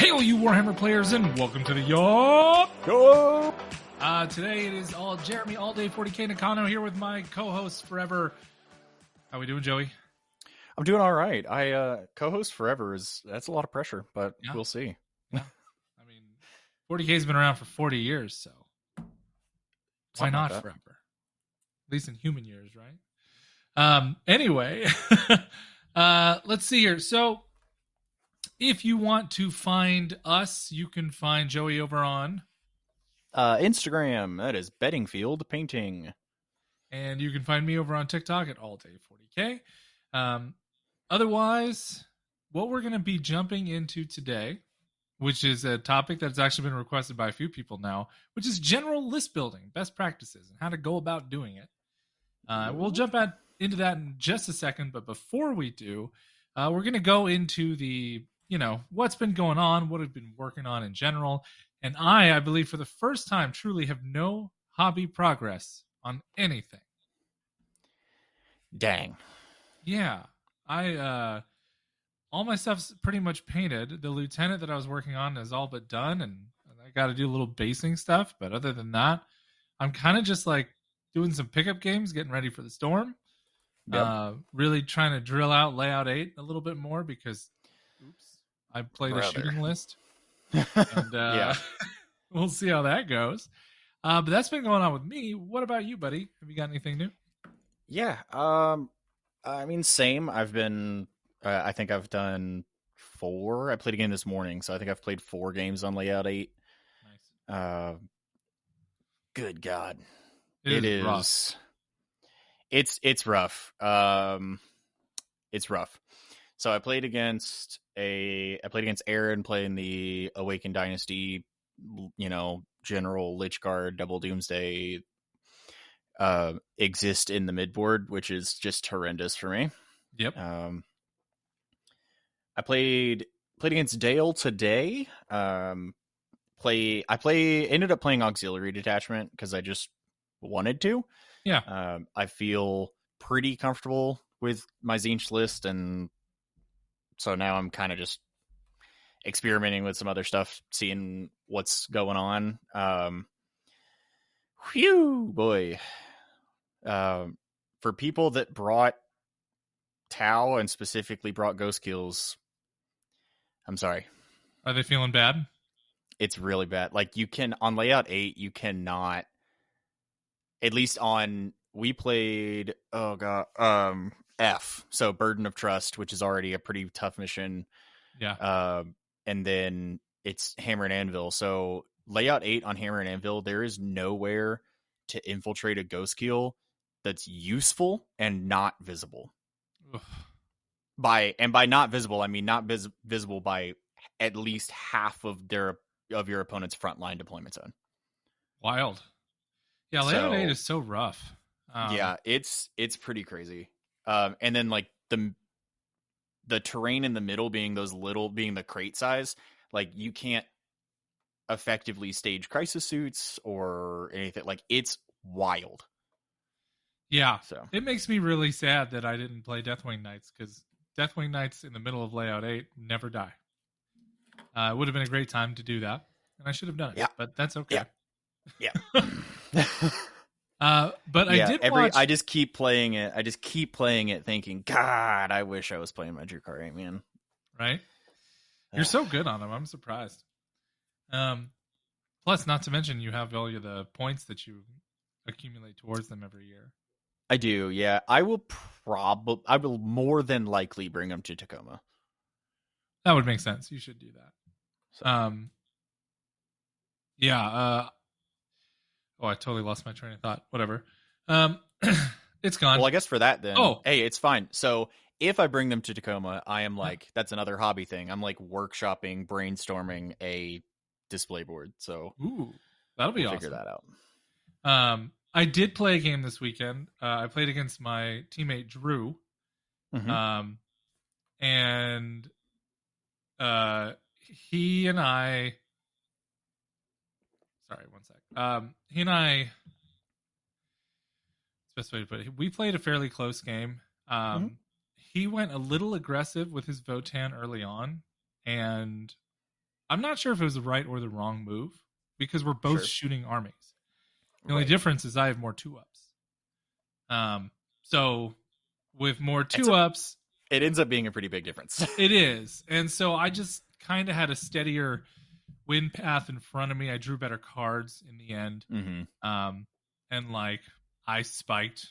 Hail, you Warhammer players, and welcome to the Yup! Go! Today it is all Jeremy, all day 40k Nakano here with my co-host forever. How we doing, Joey? I'm doing all right. I co-host forever that's a lot of pressure, but Yeah. We'll see. Yeah, I mean, 40k's been around for 40 years, so why not forever? At least in human years, right? Anyway, let's see here. So, if you want to find us, you can find Joey over on Instagram. That is Bettingfield Painting. And you can find me over on TikTok at allday40k. Otherwise, what we're going to be jumping into today, which is a topic that's actually been requested by a few people now, which is general list building, best practices, and how to go about doing it. We'll jump into that in just a second, but before we do, we're going to go into the, what's been going on, what I've been working on in general. And I believe for the first time, truly have no hobby progress on anything. Dang. Yeah. All my stuff's pretty much painted. The lieutenant that I was working on is all but done, and I got to do a little basing stuff. But other than that, I'm kind of just like doing some pickup games, getting ready for the storm. Yep. Really trying to drill out Layout 8 a little bit more because, I played a shooting list. And yeah. We'll see how that goes. But that's been going on with me. What about you, buddy? Have you got anything new? Yeah. I mean, same. I've been, I think I've done 4. I played a game this morning, so I think I've played 4 games on Layout 8. Nice. Good God. It is rough. It's rough. It's rough. So I played against Aaron playing the Awakened Dynasty, General Lichguard, Double Doomsday, exist in the midboard, which is just horrendous for me. Yep. I played against Dale today. Ended up playing Auxiliary Detachment because I just wanted to. Yeah. I feel pretty comfortable with my Tzeentch list, and so now I'm kind of just experimenting with some other stuff, seeing what's going on. Whew, boy. For people that brought Tau and specifically brought Ghost Kills, I'm sorry. Are they feeling bad? It's really bad. Like, on Layout 8, you cannot, at least we played, F, so Burden of Trust, which is already a pretty tough mission. Yeah. And then it's Hammer and Anvil. So Layout 8 on Hammer and Anvil, there is nowhere to infiltrate a Ghost Kill that's useful and not visible. Ugh. By not visible, I mean not visible by at least half of your opponent's frontline deployment zone. Wild. Yeah, Layout 8 is so rough. Yeah, it's pretty crazy. And then like the terrain in the middle being the crate size, like you can't effectively stage crisis suits or anything. Like, it's wild. Yeah. So it makes me really sad that I didn't play Deathwing Knights, because Deathwing Knights in the middle of Layout 8 never die. It would have been a great time to do that, and I should have done it. Yeah. But that's okay. Yeah. But yeah, I just keep playing it thinking, God, I wish I was playing my Drukhari, man. Right? You're so good on them. I'm surprised. Plus, not to mention, you have all the points that you accumulate towards them every year. I do, yeah. I will more than likely bring them to Tacoma. That would make sense. You should do that. So. Yeah. I totally lost my train of thought. Whatever. It's gone. Well, I guess for that then. Oh, hey, it's fine. So if I bring them to Tacoma, I am like, that's another hobby thing. I'm like workshopping, brainstorming a display board. So that'll be awesome. Figure that out. I did play a game this weekend. I played against my teammate Drew. Mm-hmm. And he and I. Sorry, one sec. He and I. Best way to put it. We played a fairly close game. He went a little aggressive with his Votan early on, and I'm not sure if it was the right or the wrong move because we're both Sure. shooting armies. The only Right. difference is I have more 2-ups. So with more It's 2-ups, it ends up being a pretty big difference. it is. And so I just kind of had a steadier win path in front of me. I drew better cards in the end. Mm-hmm. And like I spiked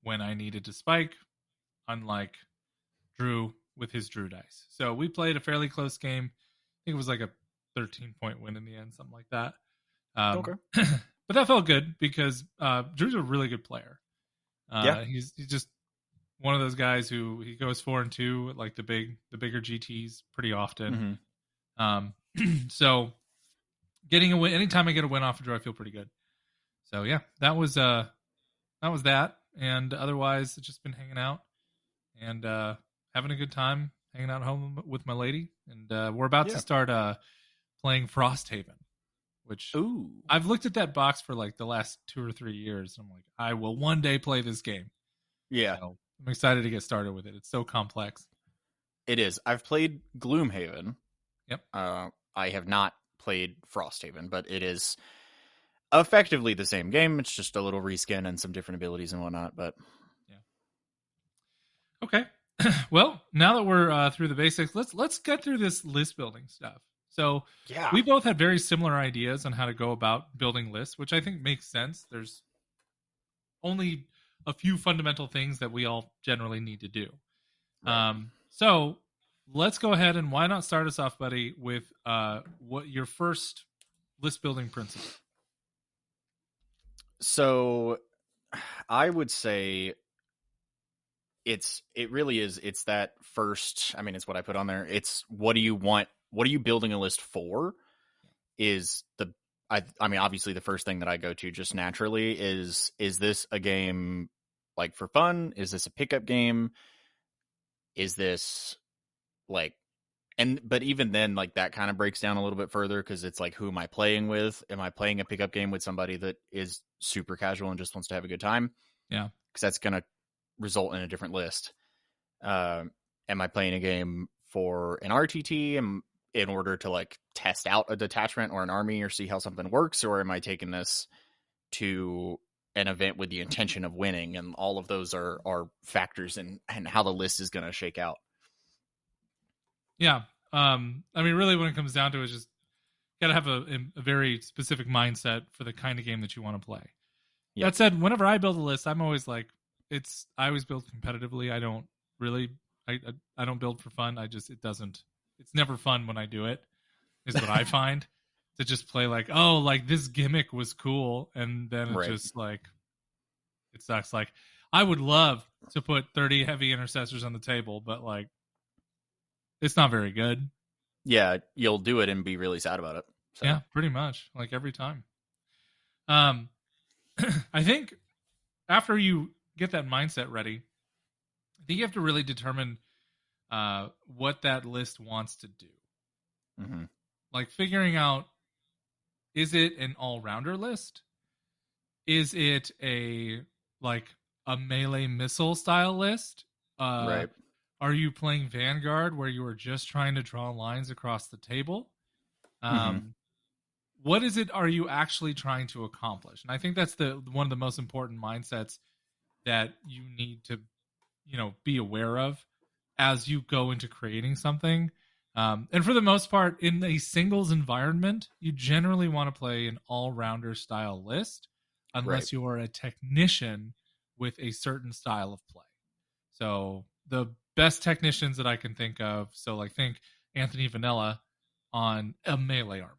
when I needed to spike, unlike Drew with his Drew dice. So we played a fairly close game. I think it was like a 13-point win in the end, something like that. Okay. But that felt good because Drew's a really good player. Yeah. He's just one of those guys who he goes 4-2 at like the bigger GTs pretty often. So getting a win anytime I get a win off of Drew, I feel pretty good. So yeah, that was that. And otherwise, it's just been hanging out and having a good time, hanging out at home with my lady. And we're about to start playing Frosthaven, which Ooh. I've looked at that box for like the last 2 or 3 years. I'm like, I will one day play this game. Yeah. So I'm excited to get started with it. It's so complex. It is. I've played Gloomhaven. Yep. I have not played Frosthaven, but it is effectively the same game. It's just a little reskin and some different abilities and whatnot. But yeah. Okay. Well, now that we're through the basics, let's get through this list building stuff. So yeah, we both had very similar ideas on how to go about building lists, which I think makes sense. There's only a few fundamental things that we all generally need to do. Right. So let's go ahead and why not start us off, buddy, with what your first list building principle. So I would say it's that first, I mean, it's what I put on there. It's what do you want? What are you building a list for? Is I mean, obviously the first thing that I go to just naturally is this a game like for fun? Is this a pickup game? Is this like, but even then, like that kind of breaks down a little bit further because it's like, who am I playing with? Am I playing a pickup game with somebody that is super casual and just wants to have a good time? Yeah. Because that's going to result in a different list. Am I playing a game for an RTT in order to like test out a detachment or an army or see how something works? Or am I taking this to an event with the intention of winning? And all of those are factors in how the list is going to shake out. Yeah. I mean, really, when it comes down to it, it's just got to have a very specific mindset for the kind of game that you want to play. Yep. That said, whenever I build a list, I'm always like, I always build competitively. I don't really, I don't build for fun. It's never fun when I do it, is what I find. To just play like, oh, like this gimmick was cool. And then it just like, it sucks. Like, I would love to put 30 heavy intercessors on the table, but like, it's not very good. Yeah, you'll do it and be really sad about it. So. Yeah, pretty much. Like every time. I think after you get that mindset ready, I think you have to really determine what that list wants to do. Mm-hmm. Like figuring out, is it an all-rounder list? Is it a melee missile style list? Right. Are you playing Vanguard where you are just trying to draw lines across the table? What is it are you actually trying to accomplish? And I think that's one of the most important mindsets that you need to, be aware of as you go into creating something. And for the most part, in a singles environment, you generally want to play an all-rounder style list unless you are a technician with a certain style of play. So the best technicians that I can think of, think Anthony Vanilla on a melee army.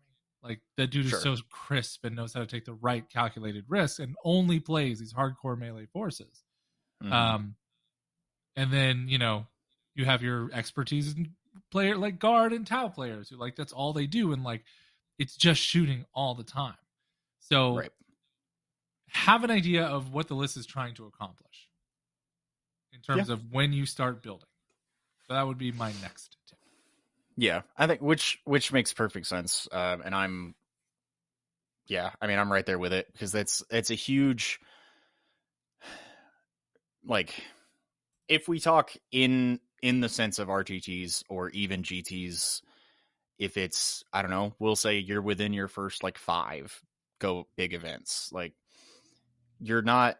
Like that dude is so crisp and knows how to take the right calculated risks and only plays these hardcore melee forces. And then, you have your expertise in player like guard and Tau players who that's all they do. And it's just shooting all the time. So have an idea of what the list is trying to accomplish in terms of when you start building. So that would be my next tip. Yeah, I think which makes perfect sense. And I'm right there with it because it's a huge, like, if we talk in the sense of RTTs or even GTs, if it's, I don't know, we'll say you're within your first like 5 go big events, like you're not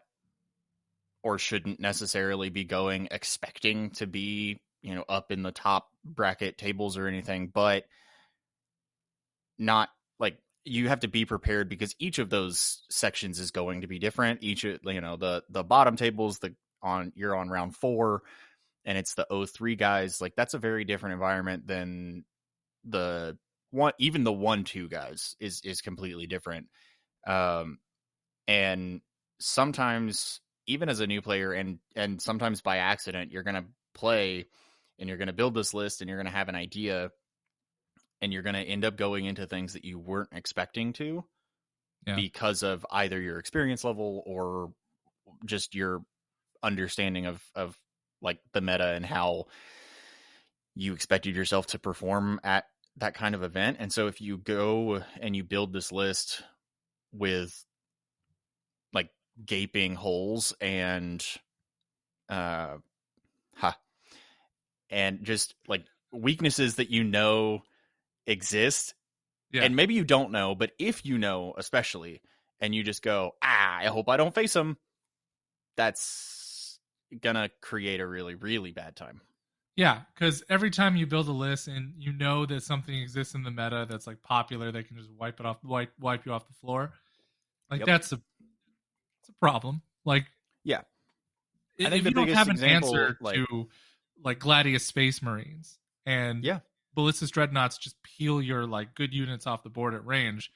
or shouldn't necessarily be going expecting to be, up in the top bracket tables or anything, but not like you have to be prepared because each of those sections is going to be different. Each, the bottom tables, you're on round 4 and it's the O3 guys. Like that's a very different environment than the one, even the 1-2 guys is completely different. And sometimes even as a new player and sometimes by accident, you're going to play and you're going to build this list and you're going to have an idea and you're going to end up going into things that you weren't expecting to because of either your experience level or just your understanding of like the meta and how you expected yourself to perform at that kind of event. And so if you go and you build this list with like gaping holes and and just like weaknesses that exist, and maybe you don't know, but if you know, especially, and you just go, I hope I don't face them, that's gonna create a really, really bad time. Yeah, because every time you build a list and you know that something exists in the meta that's like popular, that can just wipe you off the floor. Like that's a problem. Like I think if the you don't biggest have an example, answer to like Gladius Space Marines and Ballistus Dreadnoughts just peel your like good units off the board at range,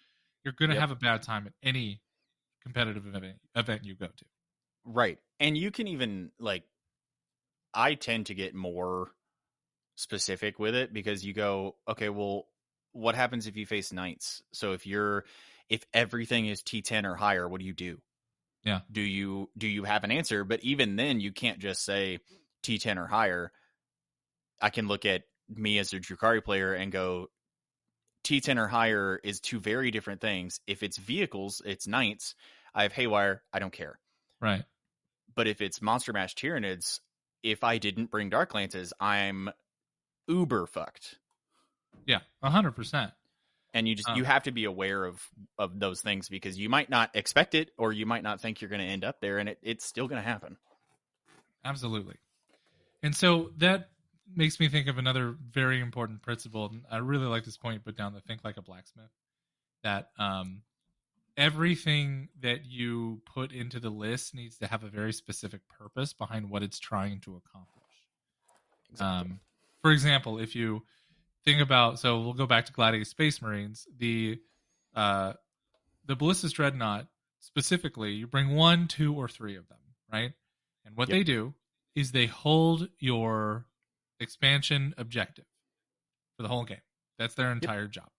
you're gonna have a bad time at any competitive event you go to. Right. And you can even like, I tend to get more specific with it because you go, okay, well, what happens if you face knights? So if everything is T10 or higher, what do you do? Yeah. Do you have an answer? But even then you can't just say T10 or higher. I can look at me as a Drukhari player and go, T10 or higher is 2 very different things. If it's vehicles, it's knights. I have Haywire. I don't care. Right. But if it's Monster Mash Tyranids, if I didn't bring Dark Lances, I'm uber fucked. Yeah, 100%. And you have to be aware of those things because you might not expect it or you might not think you're going to end up there, and it's still going to happen. Absolutely. And so that makes me think of another very important principle. And I really like this point put down, the think like a blacksmith, that everything that you put into the list needs to have a very specific purpose behind what it's trying to accomplish. Exactly. For example, if you think about, so we'll go back to Gladius Space Marines, the Ballistus Dreadnought specifically, you bring 1, 2, or 3 of them, right? And what they do is they hold your expansion objective for the whole game. That's their entire job.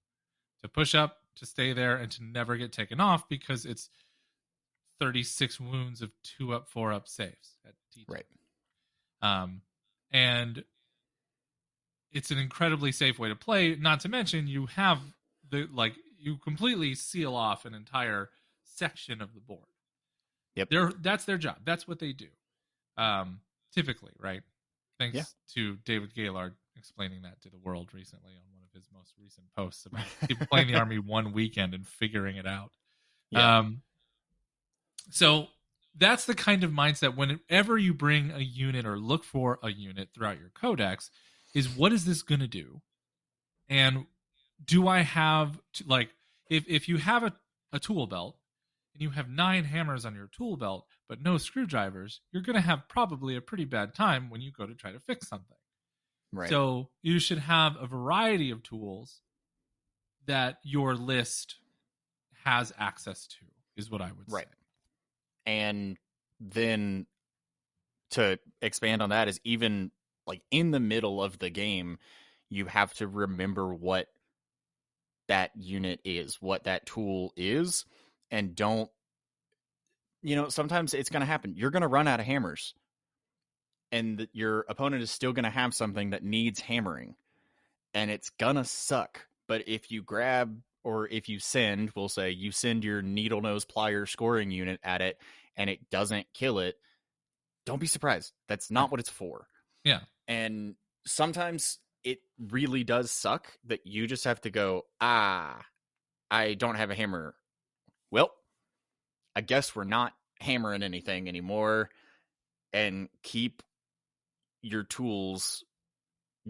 To push up, to stay there, and to never get taken off because it's 36 wounds of 2 up, 4 up saves at T2. Right. And it's an incredibly safe way to play. Not to mention, you have you completely seal off an entire section of the board. That's their job. That's what they do. Typically, right? Thanks to David Gaylord explaining that to the world recently on one of his most recent posts about playing the army one weekend and figuring it out. So that's the kind of mindset whenever you bring a unit or look for a unit throughout your codex is, what is this going to do? And do I have to, like, if you have a tool belt and you have 9 hammers on your tool belt but no screwdrivers, you're going to have probably a pretty bad time when you go to try to fix something. Right. So you should have a variety of tools that your list has access to, is what I would say. And then to expand on that is, even like in the middle of the game, you have to remember what that unit is, what that tool is, and don't, sometimes it's going to happen. You're going to run out of hammers, and your opponent is still going to have something that needs hammering, and it's going to suck. But if you grab, or if you send, we'll say you send your needle nose plier scoring unit at it and it doesn't kill it, don't be surprised. That's not what it's for. Yeah. And sometimes it really does suck that you just have to go, I don't have a hammer. Well, I guess we're not hammering anything anymore, and keep your tools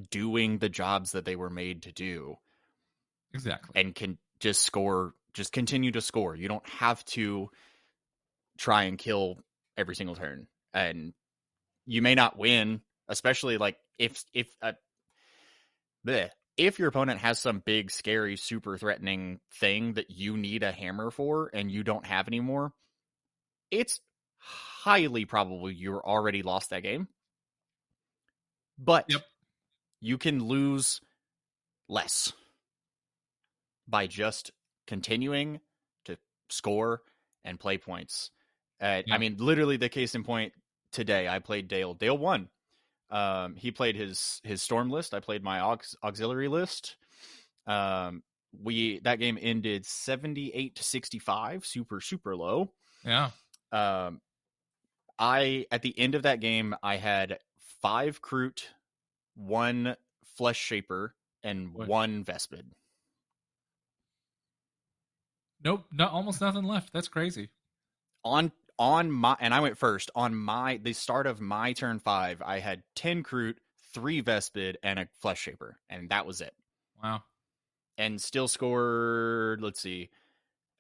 doing the jobs that they were made to do. Exactly. And can just continue to score. You don't have to try and kill every single turn. And you may not win, especially like if your opponent has some big, scary, super threatening thing that you need a hammer for and you don't have anymore, it's highly probable you're already lost that game. But Yep. you can lose less by just continuing to score and play points. I mean, literally the case in point today, I played Dale. Dale won. He played his storm list. I played my auxiliary list. That game ended 78-65, super low. Yeah. At the end of that game, I had 5 Kroot, 1 Flesh Shaper, and 1 Vespid. Nope, almost nothing left. That's crazy. And I went first. The start of my turn 5, I had 10 Kroot, 3 Vespid, and a Flesh Shaper, and that was it. Wow. And still scored, let's see,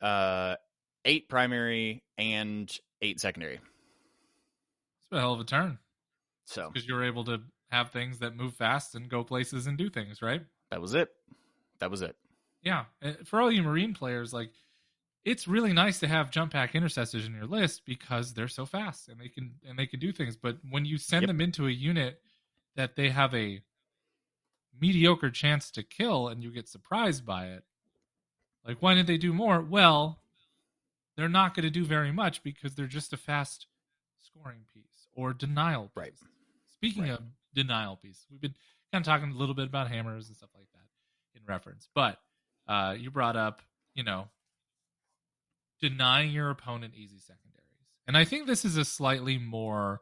8 primary and 8 secondary. It's a hell of a turn. So because you were able to have things that move fast and go places and do things, right? That was it. Yeah. For all you Marine players, like, it's really nice to have jump pack intercessors in your list because they're so fast and they can do things. But when you send them into a unit that they have a mediocre chance to kill and you get surprised by it, like, why didn't they do more? Well, they're not going to do very much because they're just a fast scoring piece or denial piece. Right. Speaking of denial piece, we've been kind of talking a little bit about hammers and stuff like that in reference, but you brought up, denying your opponent easy secondaries. And I think this is a slightly more,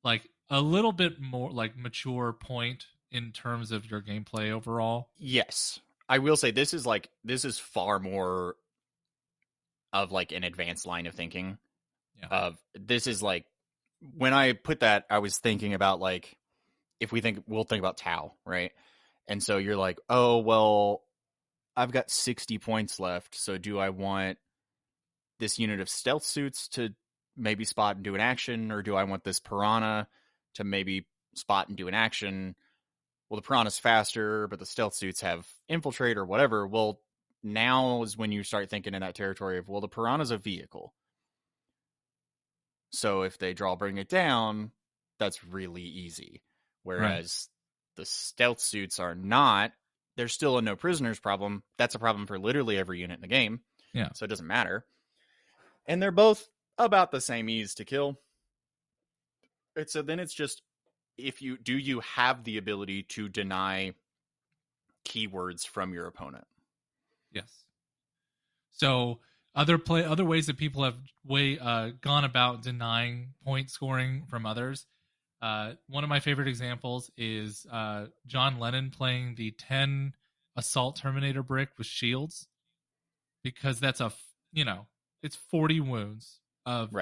like, a little bit more like mature point in terms of your gameplay overall. Yes. I will say this is far more of like an advanced line of thinking. Yeah. This is like, when I put that, I was thinking about like, we'll think about Tau, right? And so you're like, oh, well, I've got 60 points left. So do I want this unit of stealth suits to maybe spot and do an action, or do I want this piranha to maybe spot and do an action? Well, the piranha's faster, but the stealth suits have infiltrate or whatever. Well, now is when you start thinking in that territory of, well, the piranha's a vehicle. So if they bring it down, that's really easy. Whereas the stealth suits are not. There's still a no prisoners problem. That's a problem for literally every unit in the game. Yeah. So it doesn't matter. And they're both about the same ease to kill. And so then it's just, do you have the ability to deny keywords from your opponent? Yes. So other ways that people have gone about denying point scoring from others. One of my favorite examples is John Lennon playing the 10 assault Terminator brick with shields, because that's it's 40 wounds of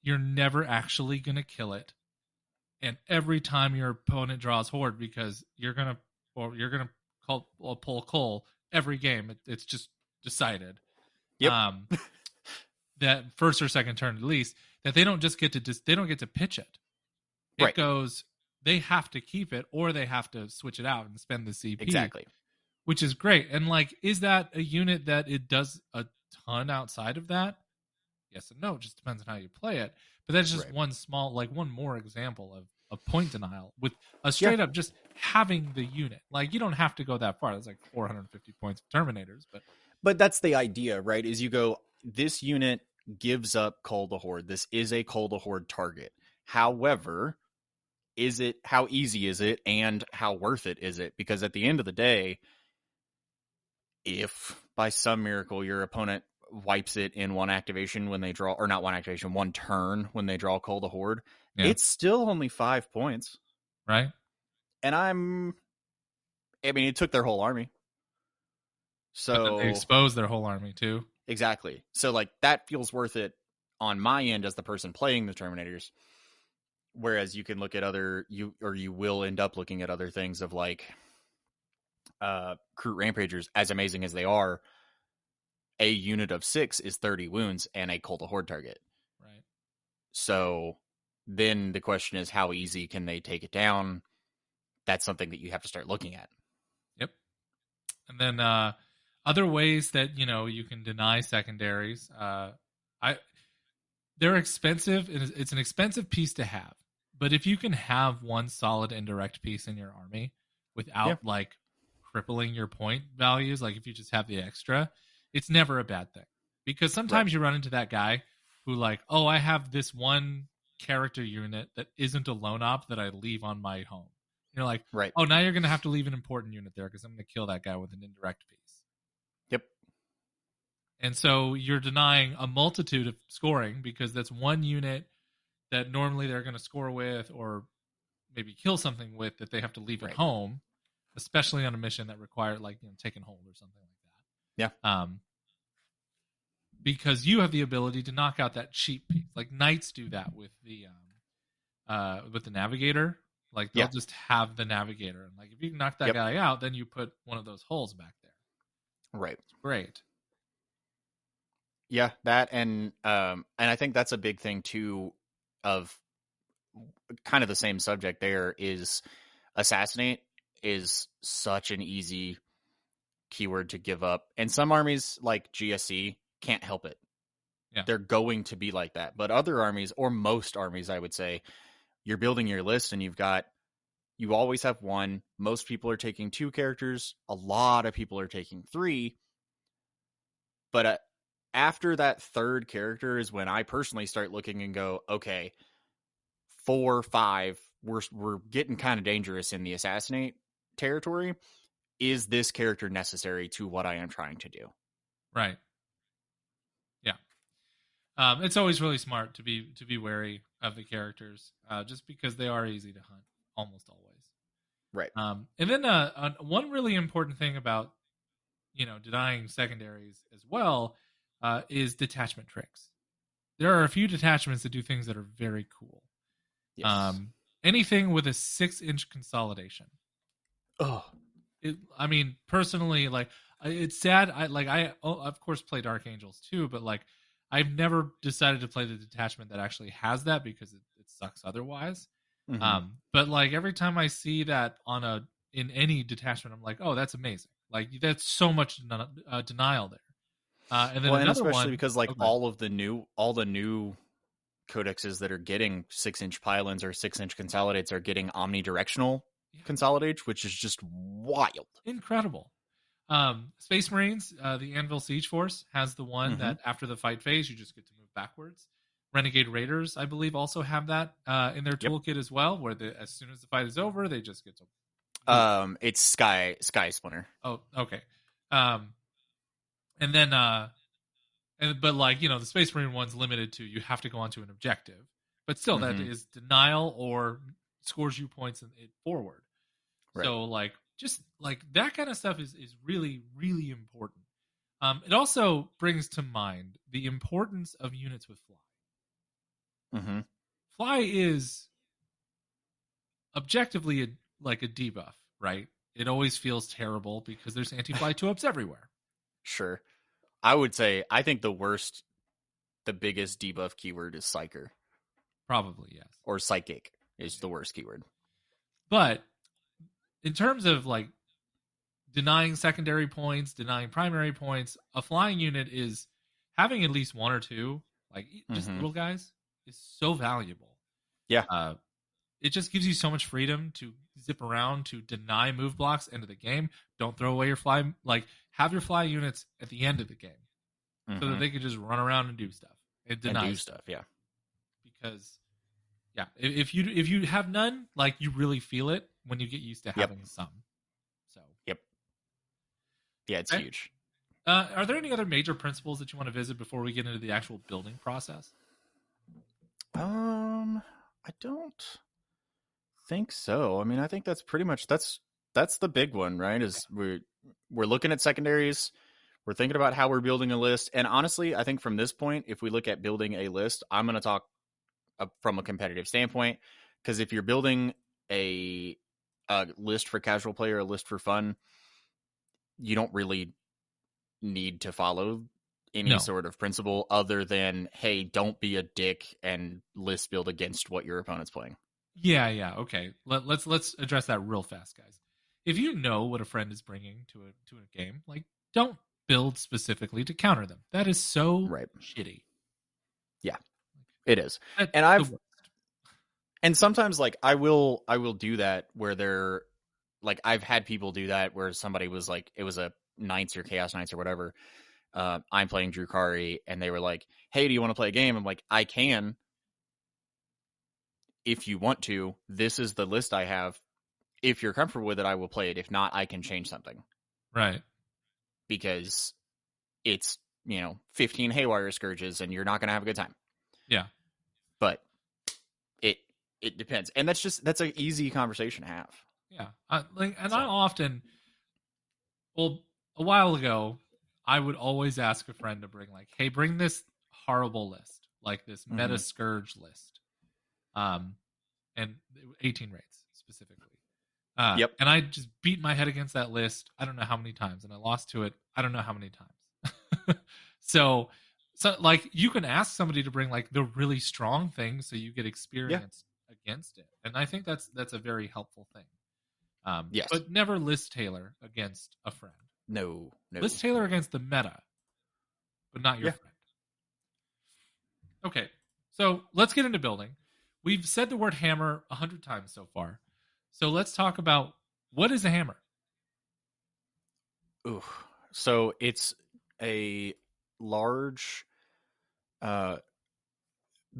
you're never actually gonna kill it, and every time your opponent draws horde, because you're gonna pull Cole every game, it's just decided. Yep. That first or second turn at least, that they don't just get to they don't get to pitch it. It goes, they have to keep it or they have to switch it out and spend the CP. Exactly. Which is great. And like, is that a unit that it does a ton outside of that? Yes and no. It just depends on how you play it. But that's just one more example of point denial with a straight up just having the unit. Like, you don't have to go that far. That's like 450 points of Terminators. But that's the idea, right? Is you go, this unit gives up Cull the Horde. This is a Cull the Horde target. However, how easy is it, and how worth it is it? Because at the end of the day, if by some miracle your opponent wipes it in one activation when they draw, or not one activation, one turn when they draw Cull the Horde, it's still only 5 points. Right. And I'm I mean, it took their whole army. But then they So expose their whole army too. exactly. So like that feels worth it on my end as the person playing the Terminators. Whereas you can look at you will end up looking at other things of like Crew Rampagers, as amazing as they are, a unit of 6 is 30 wounds and a Cult of Horde target. Right. So then the question is, how easy can they take it down? That's something that you have to start looking at. Yep. And then other ways that you can deny secondaries. I They're expensive. It's an expensive piece to have, but if you can have one solid indirect piece in your army Yeah. without like crippling your point values, like if you just have the extra, it's never a bad thing. Because Right. sometimes you run into that guy who like, oh, I have this one character unit that isn't a lone op that I leave on my home. You're like, Right. oh, now you're going to have to leave an important unit there because I'm going to kill that guy with an indirect piece. Yep. And so you're denying a multitude of scoring because that's one unit that normally they're going to score with or maybe kill something with that they have to leave at Right. home, especially on a mission that require like taking hold or something like that. Yeah. Because you have the ability to knock out that cheap piece. Like knights do that with the navigator. Like they'll Yeah. just have the navigator, and like if you can knock that Yep. guy out, then you put one of those holes back there. Right. It's great. Yeah, that and I think that's a big thing too of kind of the same subject there is assassinate is such an easy keyword to give up. And some armies like GSC can't help it. Yeah. They're going to be like that. But other armies, or most armies, I would say, you're building your list and you always have one. Most people are taking 2 characters. A lot of people are taking 3. But after that 3rd character is when I personally start looking and go, okay, 4, 5, we're getting kind of dangerous in the assassinate territory. Is this character necessary to what I am trying to do? Right. Yeah. It's always really smart to be wary of the characters, just because they are easy to hunt almost always. Right. And then one really important thing about denying secondaries as well is detachment tricks. There are a few detachments that do things that are very cool. Yes. Anything with a 6-inch consolidation. Oh. I mean, personally, like it's sad. I of course play Dark Angels too, but like I've never decided to play the detachment that actually has that because it sucks otherwise. Mm-hmm. But like every time I see that in any detachment, I'm like, oh, that's amazing. Like that's so much denial there. And then Well, and another especially one. because like Oh, go ahead. all the new codexes that are getting 6-inch pylons or 6-inch consolidates are getting omnidirectional Yeah, consolidate, which is just wild. incredible. Space Marines, the Anvil Siege Force has the one Mm-hmm. that after the fight phase you just get to move backwards. Renegade Raiders, I believe, also have that in their Yep. toolkit as well, where as soon as the fight is over, they just get to move. It's Sky Splinter. Oh, okay. Um, and then but like the Space Marine one's limited to you have to go onto an objective, but still that Mm-hmm. is denial or scores you points in it forward. Right. So like just like that kind of stuff is really really important. It also brings to mind the importance of units with fly. Mm-hmm. Fly is objectively like a debuff, right? It always feels terrible because there's anti-fly 2-ups everywhere. Sure. I would say I think the biggest debuff keyword is Psyker. Probably, yes. Or Psychic is the worst keyword. But in terms of like denying secondary points, denying primary points, a flying unit is having at least one or two, like just Mm-hmm. little guys, is so valuable. Yeah. It just gives you so much freedom to zip around, to deny move blocks into the game. Don't throw away your fly. Like have your fly units at the end of the game, so that Mm-hmm. they can just run around and do stuff and And deny do stuff. stuff. Yeah. Because yeah, if you have none, like you really feel it when you get used to Yep. having some. So Yep. Yeah, it's okay. huge. Are there any other major principles that you want to visit before we get into the actual building process? I don't think so. I mean, I think that's pretty much that's the big one, right? Is we're looking at secondaries. We're thinking about how we're building a list. And honestly, I think from this point, if we look at building a list, I'm going to talk from a competitive standpoint. Because if you're building a, a list for casual play or a list for fun, you don't really need to follow any No. sort of principle other than, hey, don't be a dick and list build against what your opponent's playing. Yeah. Okay. Let's address that real fast, guys. If you know what a friend is bringing to a game, like don't build specifically to counter them. That is so Right. shitty. Yeah, it is. That's And the I've worst. and sometimes like I will do that where they're like I've had people do that where somebody was like it was a Knights or Chaos Knights or whatever. I'm playing Drukari and they were like, "Hey, do you want to play a game?" I'm like, "I can if you want to. This is the list I have. If you're comfortable with it, I will play it. If not, I can change something." Right. Because it's, 15 Haywire Scourges and you're not going to have a good time. Yeah. But it it depends. And that's an easy conversation to have. Yeah. I often, well, a while ago, I would always ask a friend to bring like, hey, bring this horrible list, like this meta scourge list, and 18 rates specifically. Yep. And I just beat my head against that list. I don't know how many times, and I lost to it. I don't know how many times. so, like you can ask somebody to bring like the really strong thing, so you get experience against it, and I think that's a very helpful thing. Yes. But never list tailor against a friend. No. List tailor against the meta, but not your friend. Okay, so let's get into building. We've said the word hammer 100 times so far. So let's talk about what is a hammer? Ooh. So it's a large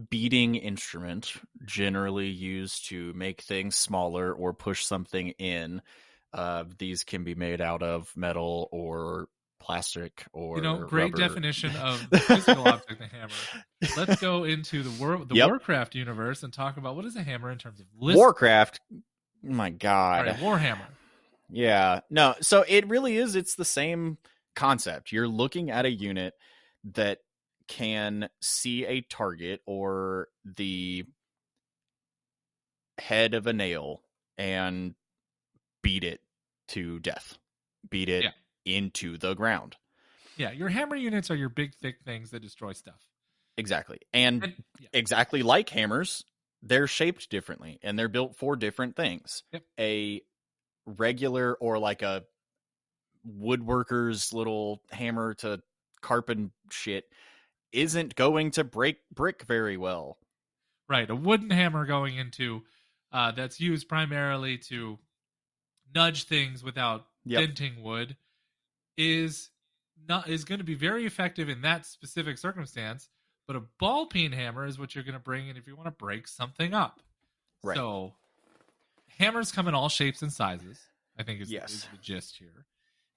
beating instrument generally used to make things smaller or push something in. These can be made out of metal or plastic or great rubber. definition of the physical object, the hammer. Let's go into the Warcraft universe and talk about what is a hammer in terms of list. Warcraft. My God. All right, Warhammer. Yeah. No, so it really is. It's the same concept. You're looking at a unit that can see a target or the head of a nail and beat it to death, beat it into the ground. Yeah, your hammer units are your big, thick things that destroy stuff. Exactly. And exactly like hammers, they're shaped differently and they're built for different things. Yep. A regular or like a woodworker's little hammer to carpent shit isn't going to break brick very well. Right. A wooden hammer going into that's used primarily to nudge things without denting wood is going to be very effective in that specific circumstance, but a ball peen hammer is what you're going to bring in if you want to break something up. Right. So hammers come in all shapes and sizes, I think is the gist here.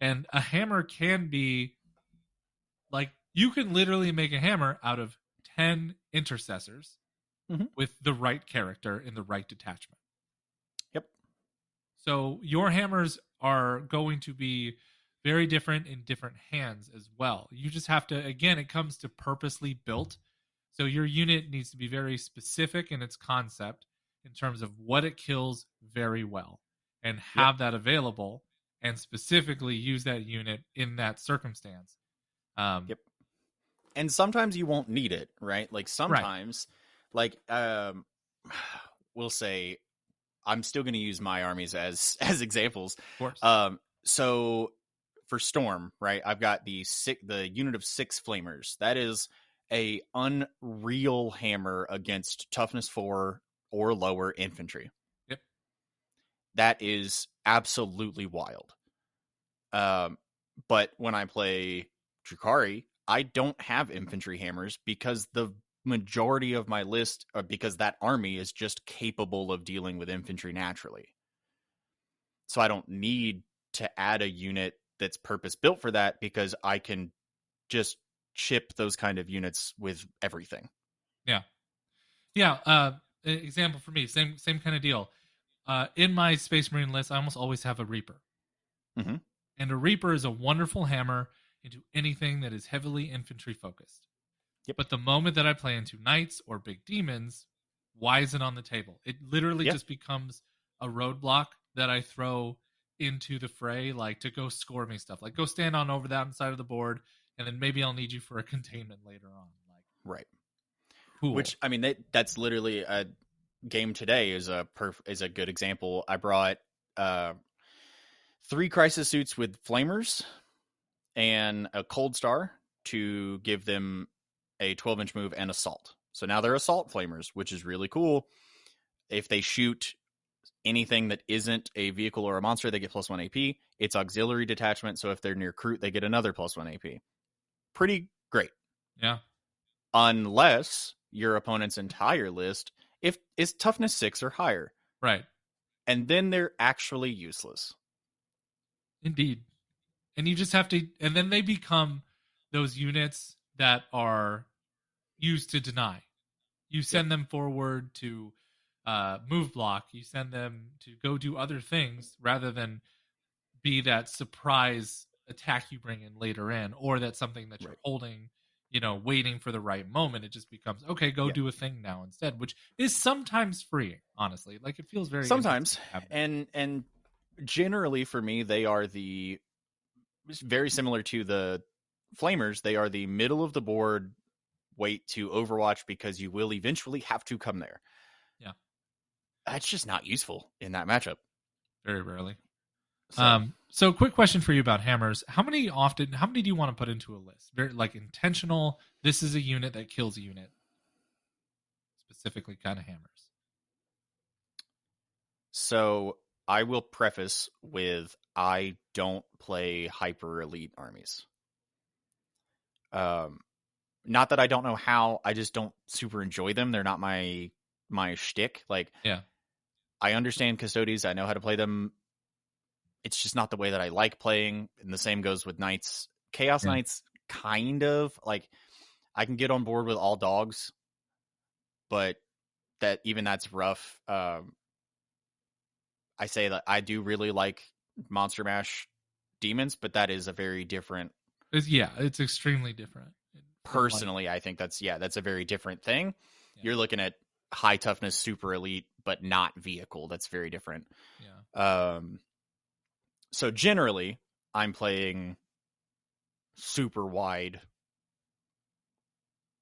And a hammer can be like you can literally make a hammer out of 10 intercessors with the right character in the right detachment. Yep. So your hammers are going to be very different in different hands as well. You just have to, again, it comes to purposely built. So your unit needs to be very specific in its concept in terms of what it kills very well and have that available and specifically use that unit in that circumstance. Yep. And sometimes you won't need it, right? Like sometimes, like we'll say, I'm still going to use my armies as examples. Of course. So for Storm, right? I've got the unit of 6 Flamers. That is a unreal hammer against toughness 4 or lower infantry. Yep. That is absolutely wild. But when I play Drukari, I don't have infantry hammers because the majority of my list, because that army is just capable of dealing with infantry naturally. So I don't need to add a unit that's purpose built for that because I can just chip those kind of units with everything. Yeah. Yeah. Example for me, same kind of deal. In my Space Marine list, I almost always have a Reaper. Mm-hmm. And a Reaper is a wonderful hammer into anything that is heavily infantry focused. Yep. But the moment that I play into knights or big demons, why is it on the table? It literally just becomes a roadblock that I throw into the fray, like to go score me stuff. Like go stand on over that side of the board, and then maybe I'll need you for a containment later on. Like Right. cool. Which I mean, that's literally a game today is a good example. I brought 3 crisis suits with flamers and a cold star to give them a 12-inch move and assault. So now they're assault flamers, which is really cool. If they shoot anything that isn't a vehicle or a monster, they get +1 AP. It's auxiliary detachment, so if they're near Kroot, they get another +1 AP. Pretty great. Yeah. Unless your opponent's entire list is toughness 6 or higher. Right. And then they're actually useless. Indeed. And you just have to, and then they become those units that are used to deny. You send them forward to move block. You send them to go do other things rather than be that surprise attack you bring in later in, or that something that you're holding, waiting for the right moment. It just becomes, okay, go do a thing now instead, which is sometimes freeing, honestly. Like it feels very sometimes, and generally for me, they are very similar to the flamers. They are the middle of the board wait to Overwatch because you will eventually have to come there. Yeah. That's just not useful in that matchup. Very rarely. So quick question for you about hammers. How many do you want to put into a list? Very like intentional, this is a unit that kills a unit. Specifically kind of hammers. So I will preface with I don't play hyper elite armies. Not that I don't know how, I just don't super enjoy them. They're not my shtick. Like, yeah, I understand Custodes. I know how to play them. It's just not the way that I like playing. And the same goes with Knights. Chaos Knights, kind of. Like, I can get on board with all dogs, but that's rough. I say that I do really like Monster Mash demons, but that is a very different. It's extremely different. Personally, I think that's a very different thing. Yeah. You're looking at high toughness, super elite, but not vehicle. That's very different. Yeah. So generally, I'm playing super wide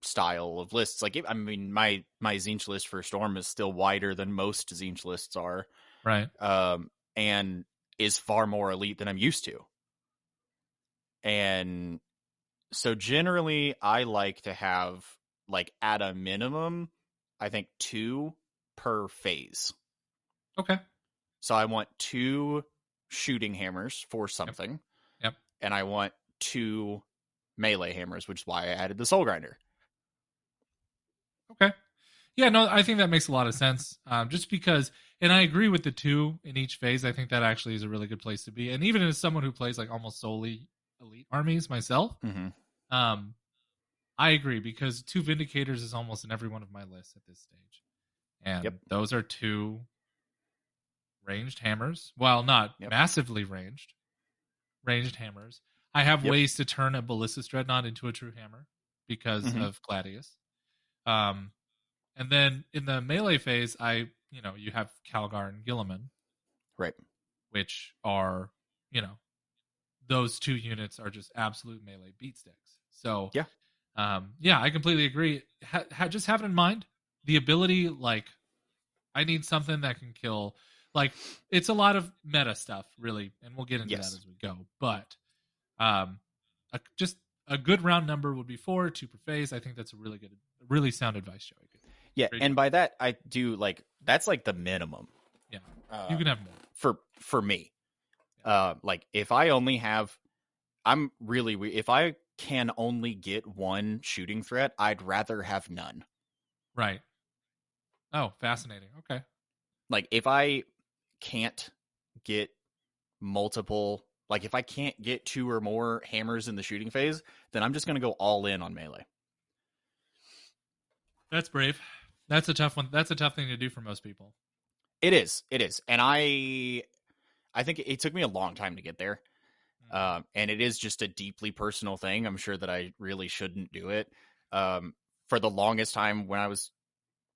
style of lists. Like, my Tzeentch list for Storm is still wider than most Tzeentch lists are. Right. And is far more elite than I'm used to. And so generally, I like to have, like, at a minimum, I think 2 per phase. Okay. So I want 2 shooting hammers for something. Yep. And I want 2 melee hammers, which is why I added the Soul Grinder. Okay. Yeah, no, I think that makes a lot of sense. Just because, and I agree with the 2 in each phase. I think that actually is a really good place to be. And even as someone who plays like almost solely elite armies myself, I agree, because 2 Vindicators is almost in every one of my lists at this stage. And those are 2 ranged hammers. Well, not massively ranged hammers. I have ways to turn a Ballistus Dreadnought into a true hammer because of Gladius. And then in the melee phase, you have Calgar and Gilliman. Right. Which are, those 2 units are just absolute melee beat sticks. So, I completely agree. Just have it in mind, the ability, like, I need something that can kill. Like, it's a lot of meta stuff, really, and we'll get into that as we go. But just a good round number would be 4, 2 per phase. I think that's a really sound advice, Joey. Yeah, and by that, I do, like, that's like the minimum. Yeah, you can have more. For me. Like, if I only have, if I can only get 1 shooting threat, I'd rather have none. Right. Oh, fascinating. Okay. Like, if I can't get multiple, like, if I can't get 2 or more hammers in the shooting phase, then I'm just going to go all in on melee. That's brave. That's a tough one. That's a tough thing to do for most people. It is. And I think it took me a long time to get there. And it is just a deeply personal thing. I'm sure that I really shouldn't do it. For the longest time when I was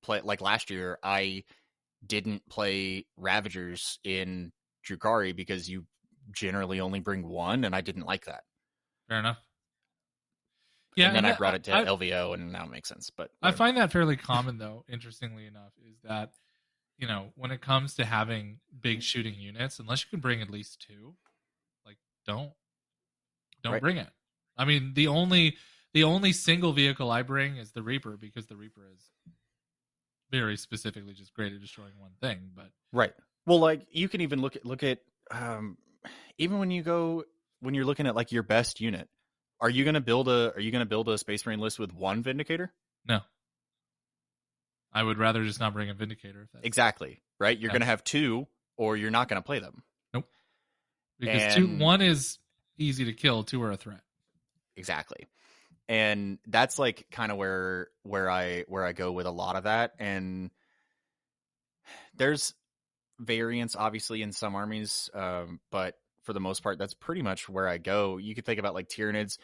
like last year, I didn't play Ravagers in Drukhari because you generally only bring one, and I didn't like that. Fair enough. Yeah, and then I brought it to LVO, and now it makes sense. But whatever. I find that fairly common, though. Interestingly enough, is that when it comes to having big shooting units, unless you can bring at least two, like don't right. Bring it. I mean, the only single vehicle I bring is the Reaper, because the Reaper is very specifically just great at destroying one thing. But right. Well, like you can even look at even when you're looking at like your best unit. Are you going to build a Space Marine list with one Vindicator? No. I would rather just not bring a Vindicator. If that's exactly. Right? You're going to have two, or you're not going to play them. Nope. Because one is easy to kill, two are a threat. Exactly. And that's like kind of where I go with a lot of that. And there's variance obviously in some armies, but for the most part, that's pretty much where I go. You could think about like Tyranids.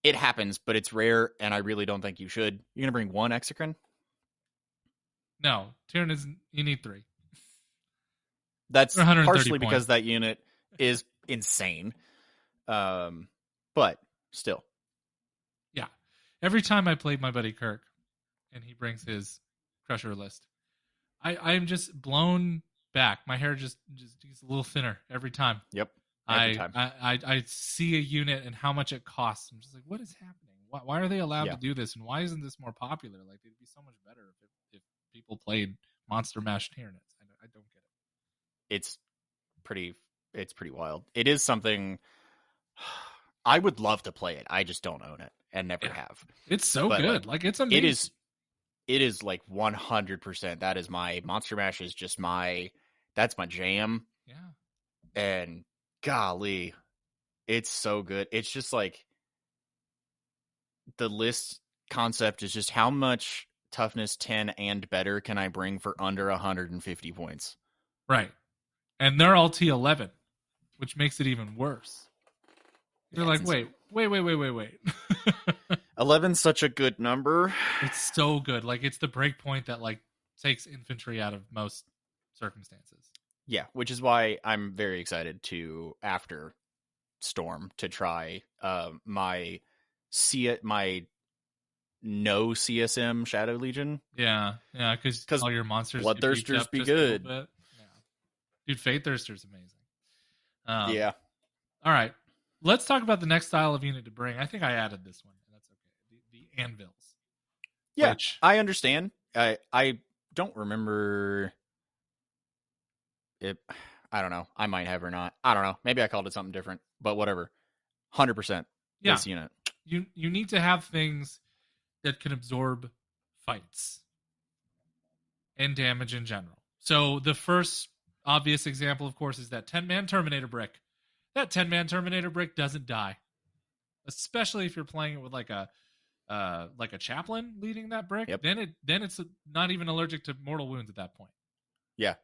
It happens, but it's rare, and I really don't think you should. You're going to bring one Exocrine? No. Tyranids, you need 3. That's partially because that unit is insane. But still. Yeah. Every time I played my buddy Kirk, and he brings his Crusher list, I'm just blown back. My hair just gets a little thinner every time. Yep. I see a unit and how much it costs. I'm just like, what is happening? Why are they allowed to do this? And why isn't this more popular? Like, it'd be so much better if people played Monster Mash Tyranids. I don't get it. It's pretty wild. It is something I would love to play it. I just don't own it and never have. It's so good. Like it's amazing. It is like 100%. That is my Monster Mash is just that's my jam. Yeah. And golly, it's so good. It's just like the list concept is just how much toughness 10 and better can I bring for under 150 points? Right. And they're all T11, which makes it even worse. You're like, wait. 11's such a good number. It's so good. Like, it's the break point that like takes infantry out of most circumstances. Yeah, which is why I'm very excited to, after Storm, to try my no CSM Shadow Legion. Yeah, because all your monsters Bloodthirsters be good. Yeah. Dude, Fate Thirster's amazing. Yeah. All right. Let's talk about the next style of unit to bring. I think I added this one. That's okay. The Anvils. Yeah, I understand. I don't remember it. I don't know. I might have or not. I don't know. Maybe I called it something different, but whatever. 100% this unit. You need to have things that can absorb fights and damage in general. So the first obvious example, of course, is that 10-man Terminator brick. That 10-man Terminator brick doesn't die, especially if you're playing it with like a chaplain leading that brick. Yep. Then it's not even allergic to mortal wounds at that point. Yeah.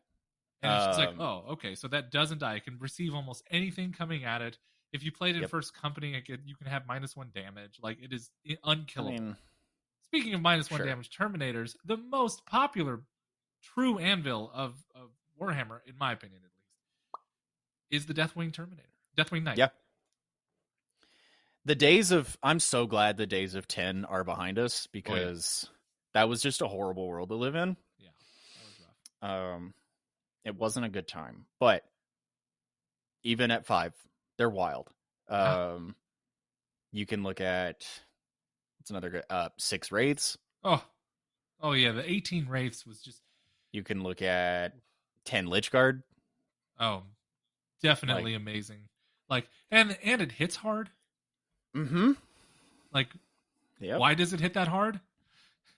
And it's just like, oh, okay, so that doesn't die. It can receive almost anything coming at it. If you played in first company, you can have -1 damage. Like, it is unkillable. I mean, speaking of -1 damage Terminators, the most popular true anvil of Warhammer, in my opinion at least, is the Deathwing Terminator. Deathwing Knight. Yeah. I'm so glad the days of 10 are behind us, because that was just a horrible world to live in. Yeah, that was rough. It wasn't a good time, but even at 5, they're wild. You can look at, what's another good, 6 Wraiths. Oh yeah, the 18 Wraiths was just. You can look at 10 Lichguard. Oh, definitely amazing. Like, and it hits hard. Mm-hmm. Like, why does it hit that hard?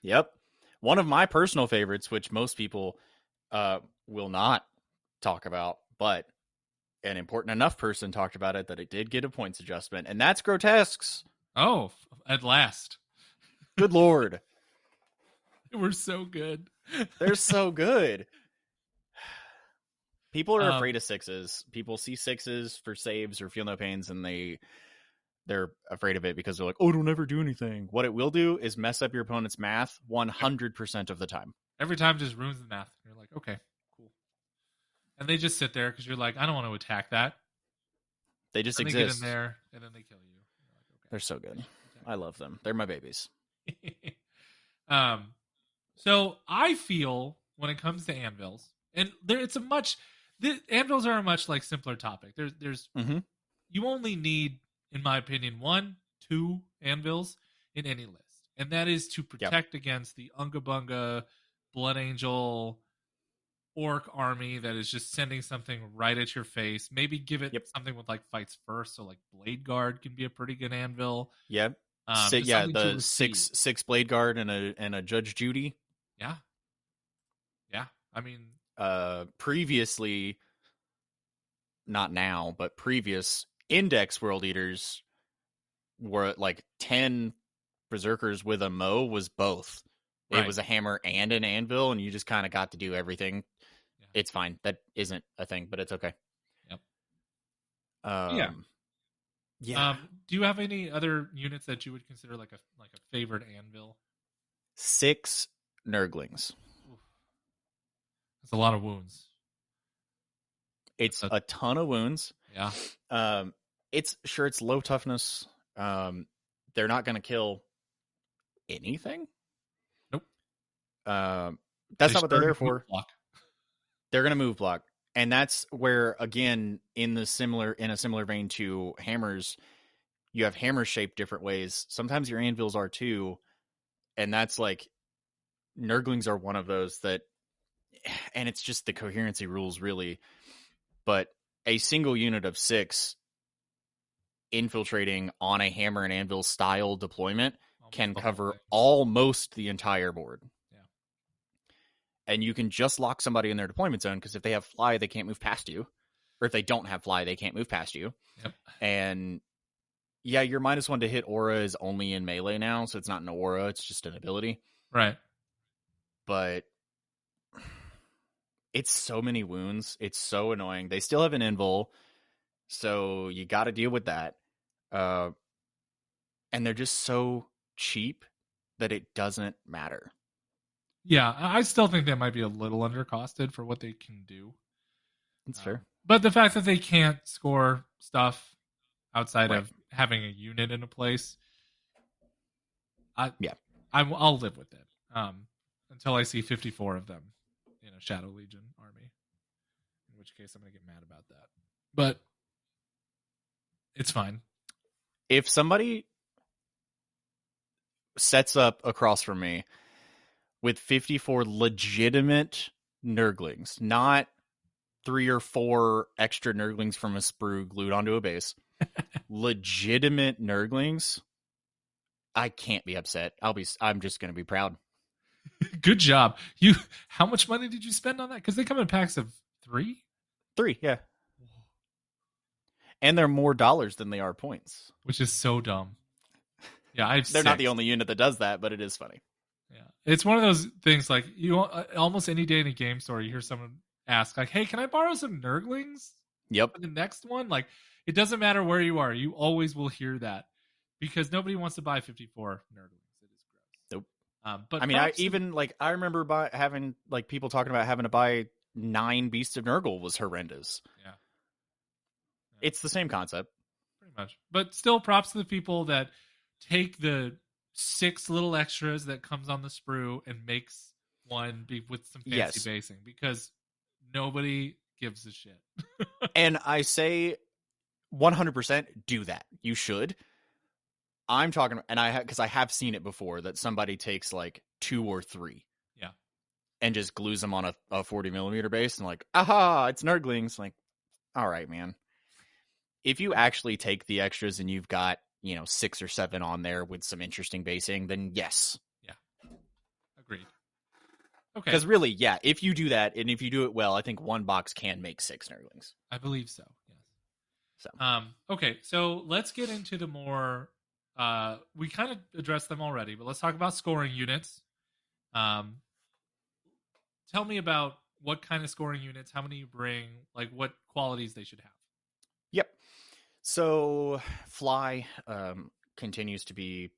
Yep. One of my personal favorites, which most people will not talk about, but an important enough person talked about it that it did get a points adjustment, and that's Grotesques. Oh, at last. Good Lord. They were so good. They're so good. People are Um, afraid of sixes. People see sixes for saves or feel no pains, and they're afraid of it because they're like, "Oh, it'll never do anything." What it will do is mess up your opponent's math 100% of the time. every time just ruins the math. You're like, okay, cool. And they just sit there because you're like, I don't want to attack that. They just Then they get in exist. there and then they kill you. You're like, okay, They're so good. I love them. They're my babies. um, so I feel when it comes to anvils, and there it's a much the anvils are a much like simpler topic. There's Mm-hmm. you only need, in my opinion, 1, 2 anvils in any list, and that is to Yep. protect against the Unga Bunga Blood Angel orc army that is just sending something right at your face. Maybe give it Yep. something with like fights first, so like Blade Guard can be a pretty good anvil. Yep. Just Yeah, something to the receive. six blade guard and a Judge Judy. Yeah, yeah. I mean, Previously, not now, but previous Index World Eaters were like 10 berserkers with a Mo was both. It right. was a hammer and an anvil, and you just kind of got to do everything. Yeah. It's fine. That isn't a thing, but it's okay. Yep. Yeah. Yeah. Do you have any other units that you would consider like a favorite anvil? 6 Nurglings. Oof. That's a lot of wounds. It's a ton of wounds. Yeah. It's low toughness. They're not going to kill anything. Nope. That's not what they're there for. Block. They're going to move block, and that's where, again, in a similar vein to hammers, you have hammers shaped different ways. Sometimes your anvils are too, and that's like Nurglings are one of those that, and it's just the coherency rules really. But a single unit of 6 infiltrating on a hammer and anvil style deployment can cover almost the entire board. Yeah. And you can just lock somebody in their deployment zone because if they have fly, they can't move past you. Or if they don't have fly, they can't move past you. Yep. And yeah, your -1 to hit aura is only in melee now, so it's not an aura, it's just an ability. Right. But it's so many wounds. It's so annoying. They still have an invul, so you got to deal with that. And they're just so cheap that it doesn't matter. Yeah, I still think they might be a little undercosted for what they can do. That's fair. But the fact that they can't score stuff outside of having a unit in a place, I'll live with it until I see 54 of them in a Shadow Legion army, in which case I'm going to get mad about that. But it's fine. If somebody sets up across from me with 54 legitimate Nurglings, not 3 or 4 extra Nurglings from a sprue glued onto a base, legitimate Nurglings, I can't be upset. I'm just going to be proud. Good job. How much money did you spend on that? Because they come in packs of 3? 3, yeah. And they're more dollars than they are points. Which is so dumb. Yeah, they're 6. not the only unit that does that, but it is funny. Yeah, it's one of those things like you almost any day in a game store you hear someone ask like, "Hey, can I borrow some Nurglings?" Yep. For the next one, like it doesn't matter where you are, you always will hear that because nobody wants to buy 54 Nurglings. It is gross. Nope. But I mean, I remember having like people talking about having to buy 9 Beasts of Nurgle was horrendous. Yeah. It's the same concept. Pretty much. But still props to the people that take the 6 little extras that comes on the sprue and makes one with some fancy basing because nobody gives a shit. And I say 100% do that. You should. I'm talking, and because I have seen it before that somebody takes like 2 or 3. Yeah. And just glues them on a 40 millimeter base and like, aha, it's Nurglings. Like, all right, man. If you actually take the extras and you've got, 6 or 7 on there with some interesting basing, then yes. Yeah. Agreed. Okay. Because really, yeah, if you do that and if you do it well, I think 1 box can make 6 Nurglings. I believe so. Yes. So. Okay, so let's get into the more. We kind of addressed them already, but let's talk about scoring units. tell me about what kind of scoring units, how many you bring, like what qualities they should have. Yep. So fly continues to be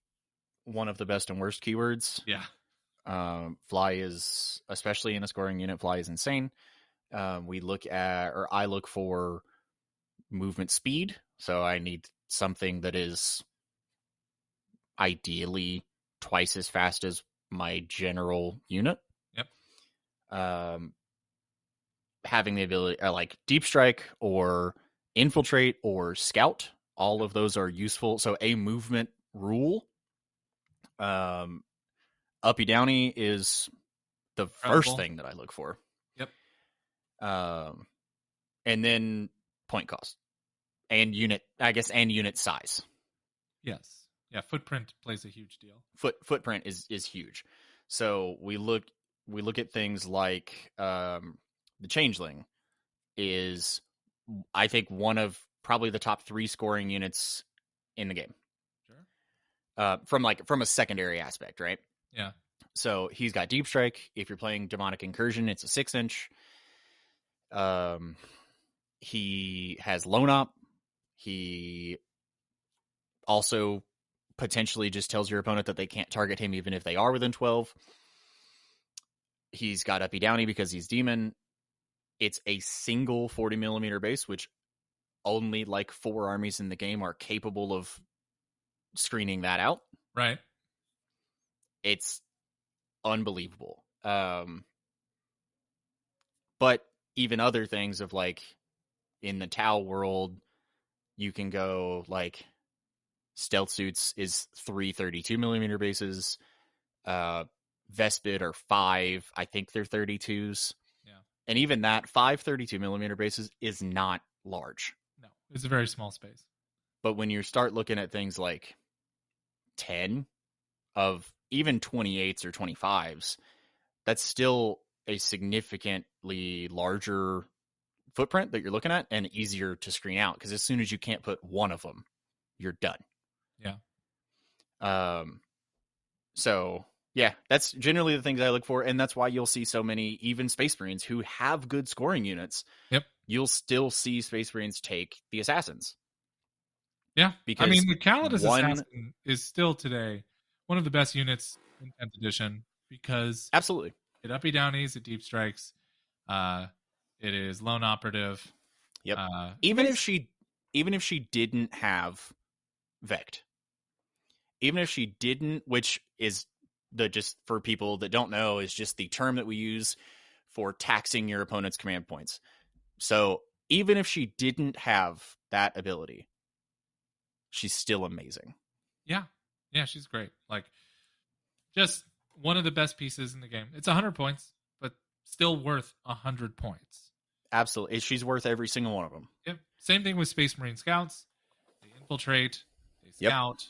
one of the best and worst keywords. Yeah. Fly is, especially in a scoring unit, fly is insane. I look for movement speed. So I need something that is ideally twice as fast as my general unit. Yep. Having the ability, like deep strike or infiltrate or scout, all of those are useful. So a movement rule. Uppy Downy is the first thing that I look for. Yep. And then point cost and unit, I guess, and unit size. Yes. Yeah. Footprint plays a huge deal. Footprint is huge. So we look at things like the Changeling is, I think, one of probably the top 3 scoring units in the game. Sure. From a secondary aspect, right? Yeah. So he's got deep strike. If you're playing demonic incursion, it's a 6-inch. He has lone op. He also potentially just tells your opponent that they can't target him even if they are within 12. He's got Uppy Downy because he's demon. It's a single 40 millimeter base, which only like 4 armies in the game are capable of screening that out. Right. It's unbelievable. But even other things of like in the Tau world, you can go like stealth suits is 3 32 millimeter bases. Vespid are 5. I think they're 32s. Yeah. And even that 5 32 millimeter bases is not large. No, it's a very small space. But when you start looking at things like 10 of even 28s or 25s, that's still a significantly larger footprint that you're looking at and easier to screen out, because as soon as you can't put one of them, you're done. Yeah. So yeah, that's generally the things I look for, and that's why you'll see so many even Space Marines who have good scoring units. Yep. You'll still see Space Marines take the Assassins. Yeah, because I mean the Calidus Assassin is still today one of the best units in 10th edition because absolutely it uppy downies, it deep strikes, it is lone operative. Yep. Even if she didn't have Vect, even if she didn't, which is just for people that don't know, is just the term that we use for taxing your opponent's command points. So even if she didn't have that ability, she's still amazing. Yeah. Yeah, she's great. Like, just one of the best pieces in the game. It's 100 points, but still worth 100 points. Absolutely. She's worth every single one of them. Yep. Same thing with Space Marine Scouts. They infiltrate, they scout,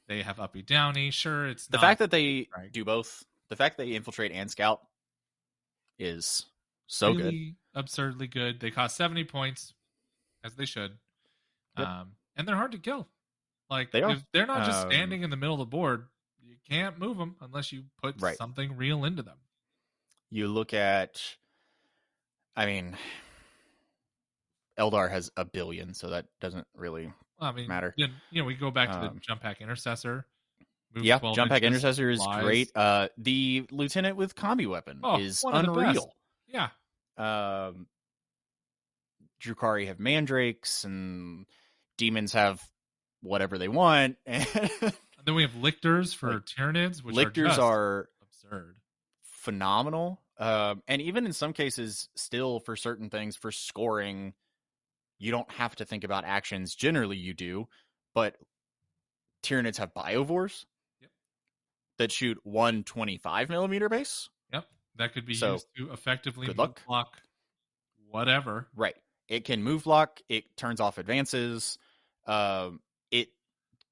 they have uppy downy. Sure, it's the fact that they do both, the fact that they infiltrate and scout is so really good. Absurdly good. They cost 70 points, as they should. Yep. And they're hard to kill. Like, if they're not just standing in the middle of the board, you can't move them unless you put something real into them. You look at, I mean, Eldar has a billion, so that doesn't really matter. You know, we go back to the Jump Pack Intercessor. Yeah, Jump Pack Intercessor is great. The Lieutenant with Combi Weapon is unreal. Yeah. Drukhari have Mandrakes, and demons have whatever they want. And then we have Lictors for Tyranids, which Lictors are absurd. Phenomenal. And even in some cases, still for certain things, for scoring, you don't have to think about actions. Generally, you do. But Tyranids have Biovores that shoot 125 millimeter base. Yep. That could be used to effectively block whatever. Right. It can move block. It turns off advances. It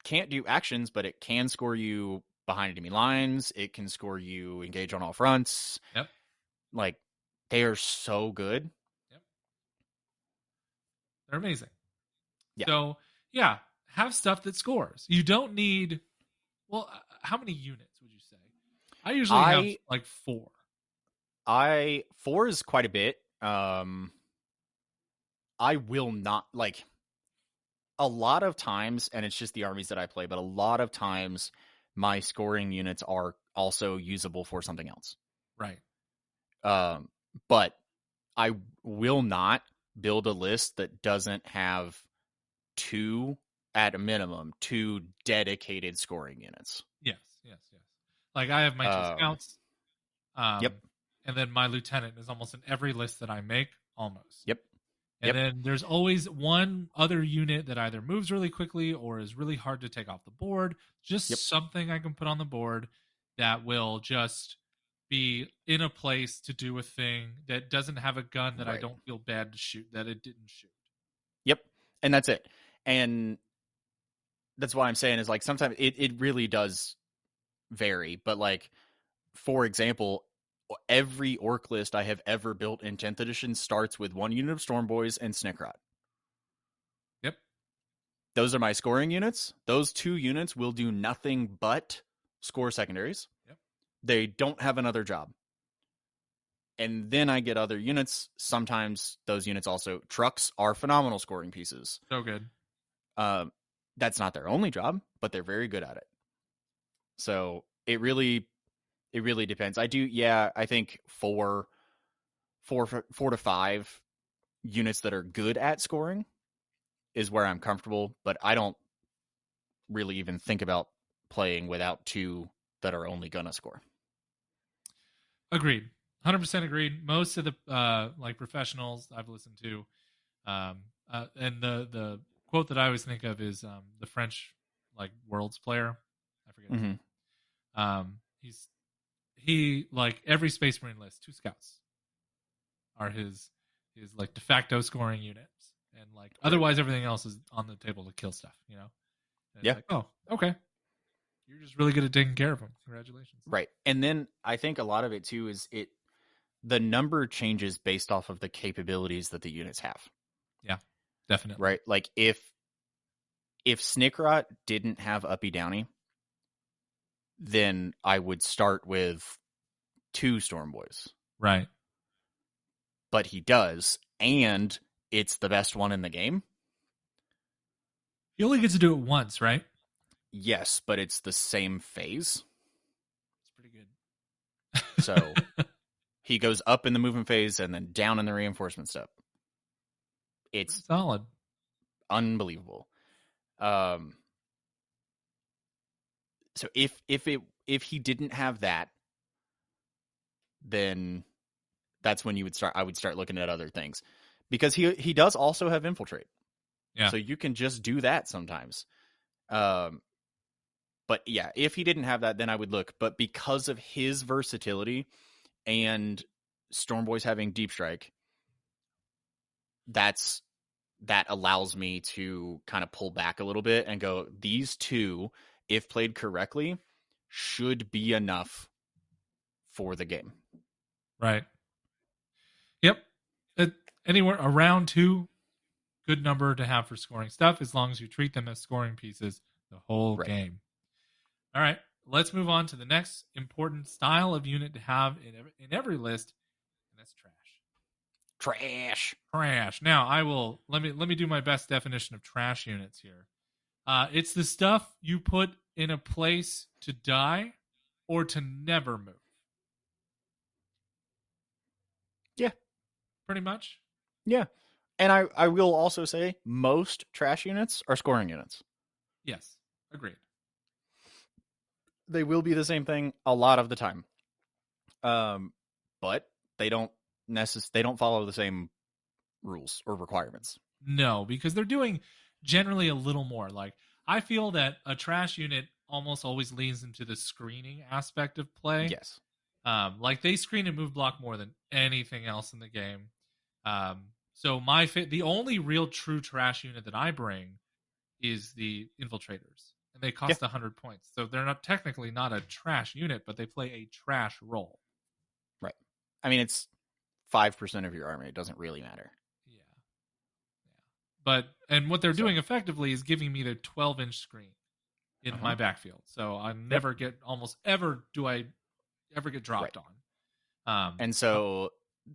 can't do actions, but it can score you behind enemy lines. It can score you engage on all fronts. Yep. Like, they are so good. Yep. They're amazing. Yeah. So, yeah, have stuff that scores. You don't need, well, how many units would you say? I usually have like 4. Four is quite a bit. I will not like a lot of times, and it's just the armies that I play, but a lot of times my scoring units are also usable for something else. Right. But I will not build a list that doesn't have at a minimum, two dedicated scoring units. Yes. Yes. Yes. Like I have my two scouts. Yep. And then my lieutenant is almost in every list that I make, almost. Yep. And then there's always one other unit that either moves really quickly or is really hard to take off the board. Just something I can put on the board that will just be in a place to do a thing that doesn't have a gun that I don't feel bad to shoot, that it didn't shoot. Yep. And that's it. And that's what I'm saying is like sometimes it really does vary. But like, for example, every orc list I have ever built in 10th edition starts with one unit of Storm Boys and Snickrot. Yep. Those are my scoring units. Those two units will do nothing but score secondaries. Yep. They don't have another job. And then I get other units. Sometimes those units also, trucks are phenomenal scoring pieces. So good. That's not their only job, but they're very good at it. So it really depends. I think four to five units that are good at scoring is where I'm comfortable, but I don't really even think about playing without two that are only gonna score. Agreed. 100% agreed. Most of the like professionals I've listened to, and the quote that I always think of is the French like Worlds player. I forget his name. He like every Space Marine list, two scouts are his like de facto scoring units, and like otherwise everything else is on the table to kill stuff. You know. And yeah. Like, oh, okay. You're just really good at taking care of them. Congratulations. Right, and then I think a lot of it too is the number changes based off of the capabilities that the units have. Yeah, definitely. Right, like if Snickrot didn't have Uppy Downy, then I would start with two Storm Boys. Right. But he does, and it's the best one in the game. He only gets to do it once, right? Yes, but it's the same phase. It's pretty good. So he goes up in the movement phase and then down in the reinforcement step. It's pretty solid. Unbelievable. So if he didn't have that, then that's when I would start looking at other things, because he does also have infiltrate. Yeah. So you can just do that sometimes. But yeah, if he didn't have that, then I would look. But because of his versatility and Storm Boys having Deep Strike, that allows me to kind of pull back a little bit and go, these two, if played correctly, should be enough for the game. Right. Yep. Anywhere around two, good number to have for scoring stuff, as long as you treat them as scoring pieces the whole game. All right. Let's move on to the next important style of unit to have in every list, and that's trash. Trash. Now, let me do my best definition of trash units here. It's the stuff you put in a place to die or to never move. Yeah. Pretty much. Yeah. And I will also say most trash units are scoring units. Yes. Agreed. They will be the same thing a lot of the time. But they don't follow the same rules or requirements. No, because they're doing generally a little more. Like, I feel that a trash unit almost always leans into the screening aspect of play. Yes. Like they screen and move block more than anything else in the game. So the only real true trash unit that I bring is the infiltrators, and they cost 100 points. So they're not technically not a trash unit, but they play a trash role. Right. I mean, it's 5% of your army. It doesn't really matter. Yeah. But what they're doing effectively is giving me the 12-inch screen in my backfield. So I never get almost ever do I ever get dropped on. And Oh, so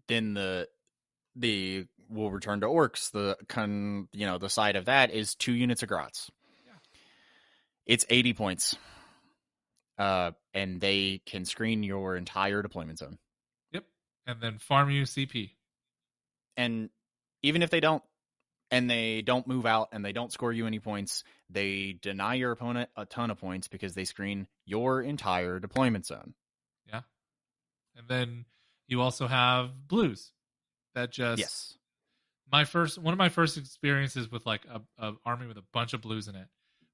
then the will return to orcs. The side of that is 2 units of grots. yeah. It's 80 points. And they can screen your entire deployment zone. Yep. And then farm you CP. And even if they don't, and they don't move out and they don't score you any points, they deny your opponent a ton of points because they screen your entire deployment zone. Yeah. And then you also have blues that just Yes. one of my first experiences with like a army with a bunch of blues in it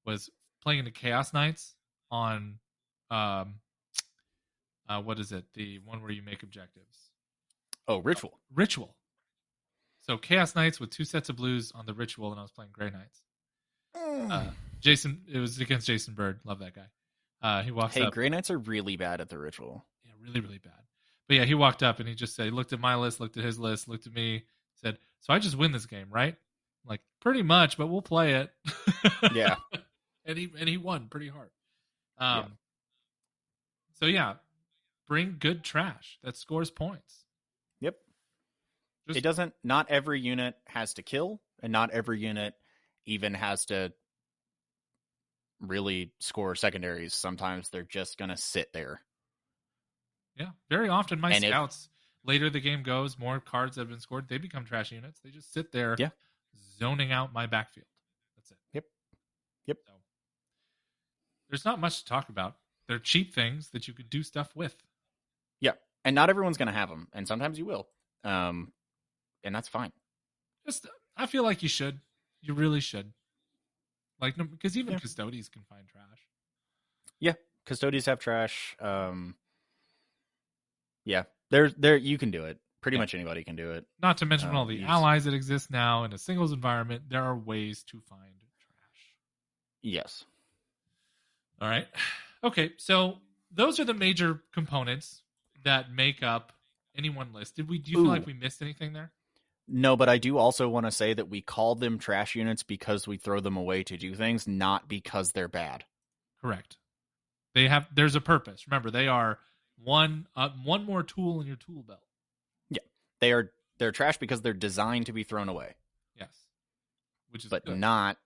was playing the Chaos Knights on um what is it? The one where you make objectives. Oh, ritual. Ritual. So Chaos Knights with 2 sets of blues on the ritual, and I was playing Grey Knights. Jason, it was against Jason Bird. Love that guy. He walks Hey, up. Grey Knights are really bad at the ritual. Yeah, really, really bad. But yeah, he walked up and he just said, he looked at my list, looked at his list, looked at me, said, "So I just win this game, right?" I'm like, pretty much, but we'll play it. Yeah. and he won pretty hard. Yeah. Um, so yeah, bring good trash that scores points. Yep. Just It doesn't. Not every unit has to kill, and not every unit even has to really score secondaries. Sometimes they're just gonna sit there. yeah, very often my And if scouts later the game goes, more cards that have been scored, they become trash units. They just sit there yeah, zoning out my backfield. That's it. yep, yep, So there's not much to talk about. They're cheap things that you could do stuff with. yeah, and not everyone's gonna have them, and sometimes you will, and that's fine. Just, I feel like you should. You really should. Like, no, because even Yeah, custodies can find trash. yeah. Custodians have trash. Yeah, there you can do it. Pretty Yeah. much anybody can do it. Not to mention all the You allies that exist now in a singles environment. There are ways to find trash. yes. All right. Okay, so those are the major components that make up any one list. Do you feel like Ooh. we missed anything there? No, but I do also want to say that we call them trash units because we throw them away to do things, not because they're bad. Correct. There's a purpose. Remember, they are one more tool in your tool belt. Yeah, they're trash because they're designed to be thrown away. Yes, which is but good. not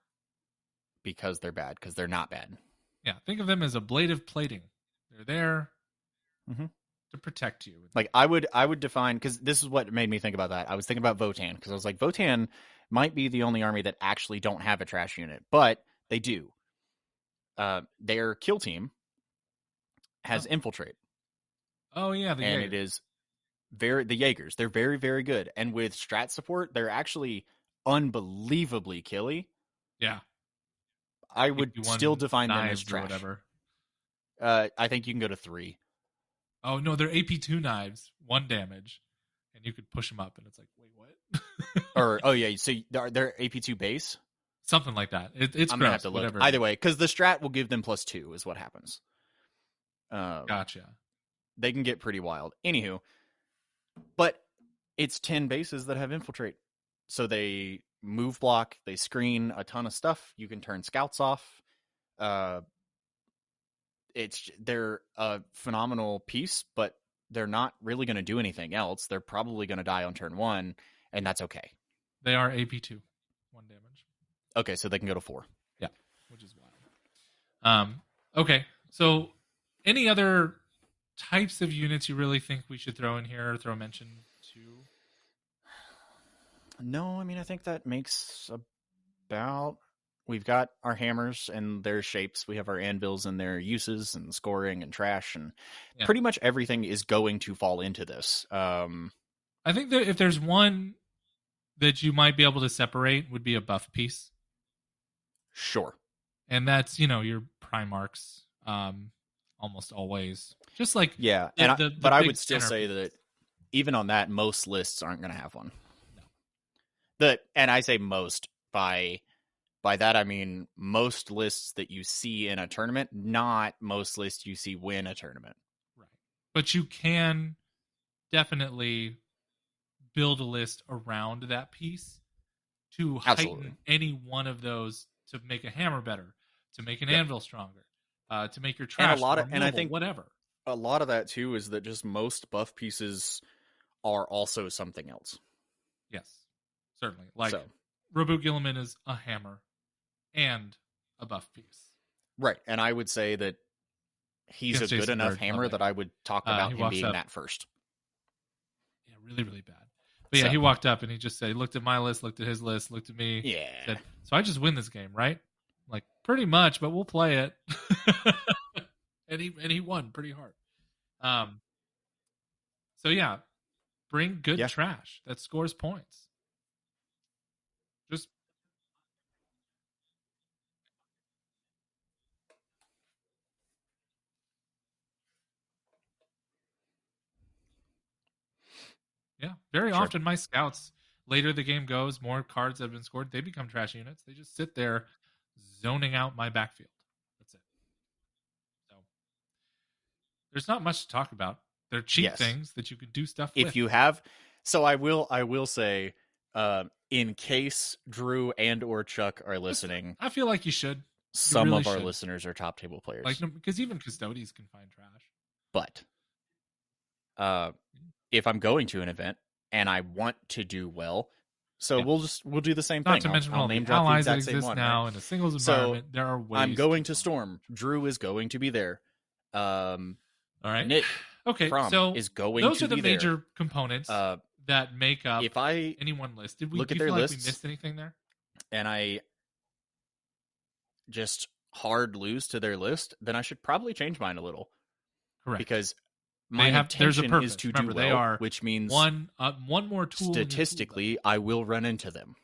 because they're bad, because they're not bad. Yeah, think of them as ablative plating. They're there mm-hmm. to protect you. Like I would define, because this is what made me think about that. I was thinking about Votann, because I was like, Votann might be the only army that actually don't have a trash unit, but they do. Their kill team has infiltrate. Oh yeah, and it is the Jaegers. They're very, very good, and with strat support, they're actually unbelievably killy. Yeah, I would still define them as trash. whatever. I think you can go to 3. Oh no, they're AP2 knives, 1 damage, and you could push them up, and it's like, wait, what? Or oh yeah, so they're AP2 base, something like that. It's I'm gross, gonna have to look. whatever. Either way, because the strat will give them +2 is what happens. Gotcha. They can get pretty wild. Anywho, but it's 10 bases that have infiltrate, so they move block, they screen a ton of stuff. You can turn scouts off. They're a phenomenal piece, but they're not really going to do anything else. They're probably going to die on turn 1, and that's okay. They are AP2, 1 damage. Okay, so they can go to 4. Yeah, which is wild. Okay, so any other types of units you really think we should throw in here or throw mention to? No, I mean, I think that makes about... We've got our hammers and their shapes. We have our anvils and their uses and scoring and trash, and pretty much everything is going to fall into this. I think that if there's one that you might be able to separate, would be a buff piece. Sure. And that's, your Primarchs, almost always. Just like but I would still say that even on that, most lists aren't going to have one. No. And I say most by that, I mean most lists that you see in a tournament, not most lists you see win a tournament. Right. But you can definitely build a list around that piece to heighten any one of those, to make a hammer better, to make an anvil stronger, to make your trash more mobile, and I think whatever. a lot of that too is that just most buff pieces are also something else. Yes, certainly. Like So Roboot Gilliman is a hammer and a buff piece. right, and I would say that he's Against a good Jason enough Bird, hammer love that guy. I would talk He about him walks being up. that first. Yeah, really, really bad. But yeah, So, he walked up and he just said, he looked at my list, looked at his list, looked at me, yeah, said, "So I just win this game, right?" I'm like, pretty much, but we'll play it. and he won pretty hard. Um, so yeah, bring good yeah, trash that scores points. Just yeah, very sure. often my scouts, later the game goes, more cards have been scored, they become trash units. They just sit there zoning out my backfield. That's it. So there's not much to talk about. They're cheap Yes, things that you can do stuff if with. you have, so I will say, in case Drew and or Chuck are listening, I feel like you should. You some really of our should. listeners are top table Like, players, because even custodians can find trash. but uh, if I'm going to an event and I want to do well, so Yeah. we'll do the same Not thing. to mention I'll all the name drop the allies that exact same exist one, right? now in a singles So environment. There are ways. I'm going to find Storm. Drew is going to be there. all right. Nick Okay. Prom So is going those to are the be major there. components that make up If I any one list. Did we look do at you their feel like we lists missed anything there? and I just hard lose to their list, then I should probably change mine a little. Correct. Because They my there's a intention purpose. is to Remember, do they well, are which means one more tool statistically I will run into them.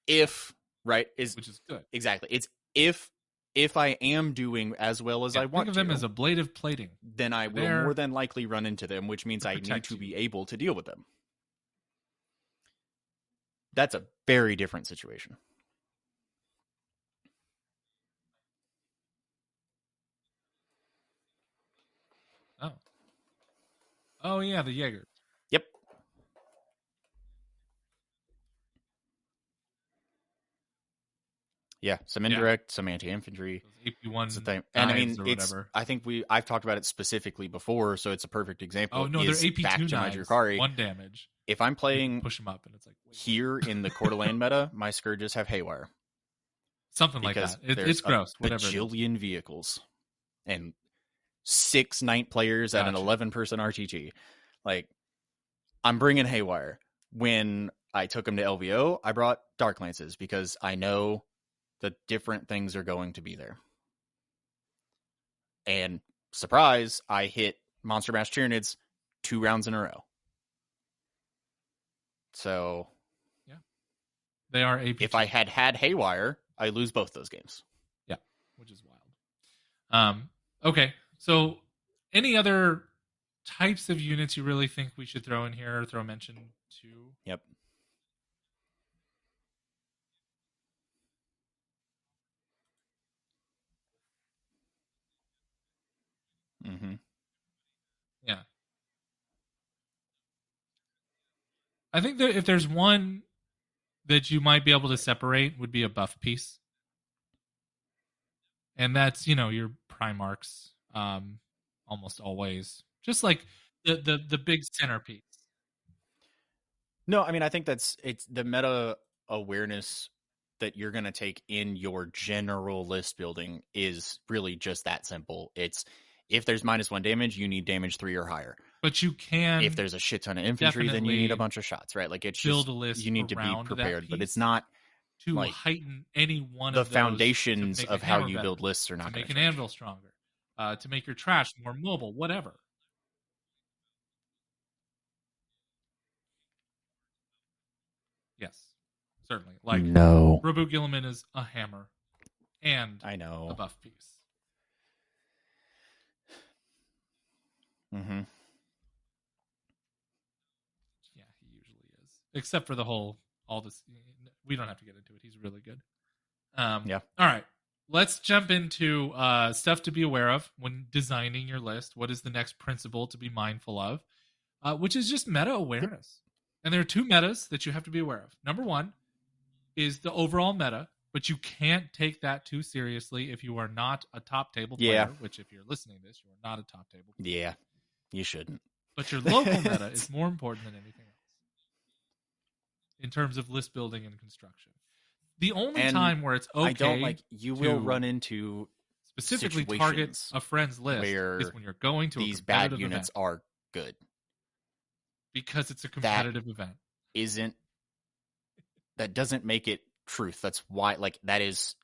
If right is which is good. exactly it's if I am doing as well as I want think of them to, as ablative plating. then I will more than likely run into them, which means I need to be able to deal with them. That's a very different situation. Oh yeah, the Jaeger. Yep. Yeah, some indirect, some anti-infantry. AP1 thing. And I mean, or it's whatever. I think I've talked about it specifically before, so it's a perfect example. Oh no, they're AP2 back to my knives, Drukhari. 1 damage. If I'm playing push them up and it's like here in the Coeur d'Alene meta, my Scourges have Haywire. Something like that. It's gross. Whatever. Bajillion vehicles and 6 knight players at an 11-person RTT. Like, I'm bringing Haywire. When I took him to LVO, I brought Dark Lances because I know the different things are going to be there. And surprise, I hit Monster Mash Tyranids 2 rounds in a row. So, yeah, they are AP. If I had Haywire, I lose both those games. Yeah, which is wild. Okay, so any other types of units you really think we should throw in here or throw mention to? Yep. Mm-hmm. Yeah. I think that if there's one that you might be able to separate would be a buff piece. And that's, your Primarchs, almost always. Just like the big centerpiece. No, I mean, I think it's the meta awareness that you're going to take in your general list building is really just that simple. It's if there's -1 damage, you need damage 3 or higher. But you can. If there's a shit ton of infantry, then you need a bunch of shots, right? Like, it's build just a list you need to be prepared, but it's not to like heighten any one the of those foundations of how you build lists are not to going make to an anvil stronger, to make your trash more mobile, whatever. Yes, certainly. Like, no, Roboot Gilliman is a hammer and I know a buff piece. Mm-hmm. Yeah, he usually is. Except for all this. We don't have to get into it. He's really good. Yeah. All right. Let's jump into stuff to be aware of when designing your list. What is the next principle to be mindful of? Which is just meta awareness. And there are 2 metas that you have to be aware of. Number 1 is the overall meta, but you can't take that too seriously if you are not a top table Yeah. player, which if you're listening to this, you are not a top table player. Yeah, you shouldn't. But your local meta is more important than anything else in terms of list building and construction. The only time where it's okay I don't like you will run into specifically target situations a friend's list where is when you're going to these a bad competitive units event. are good. Because it's a competitive event. That doesn't make it truth. That's why, like, that is,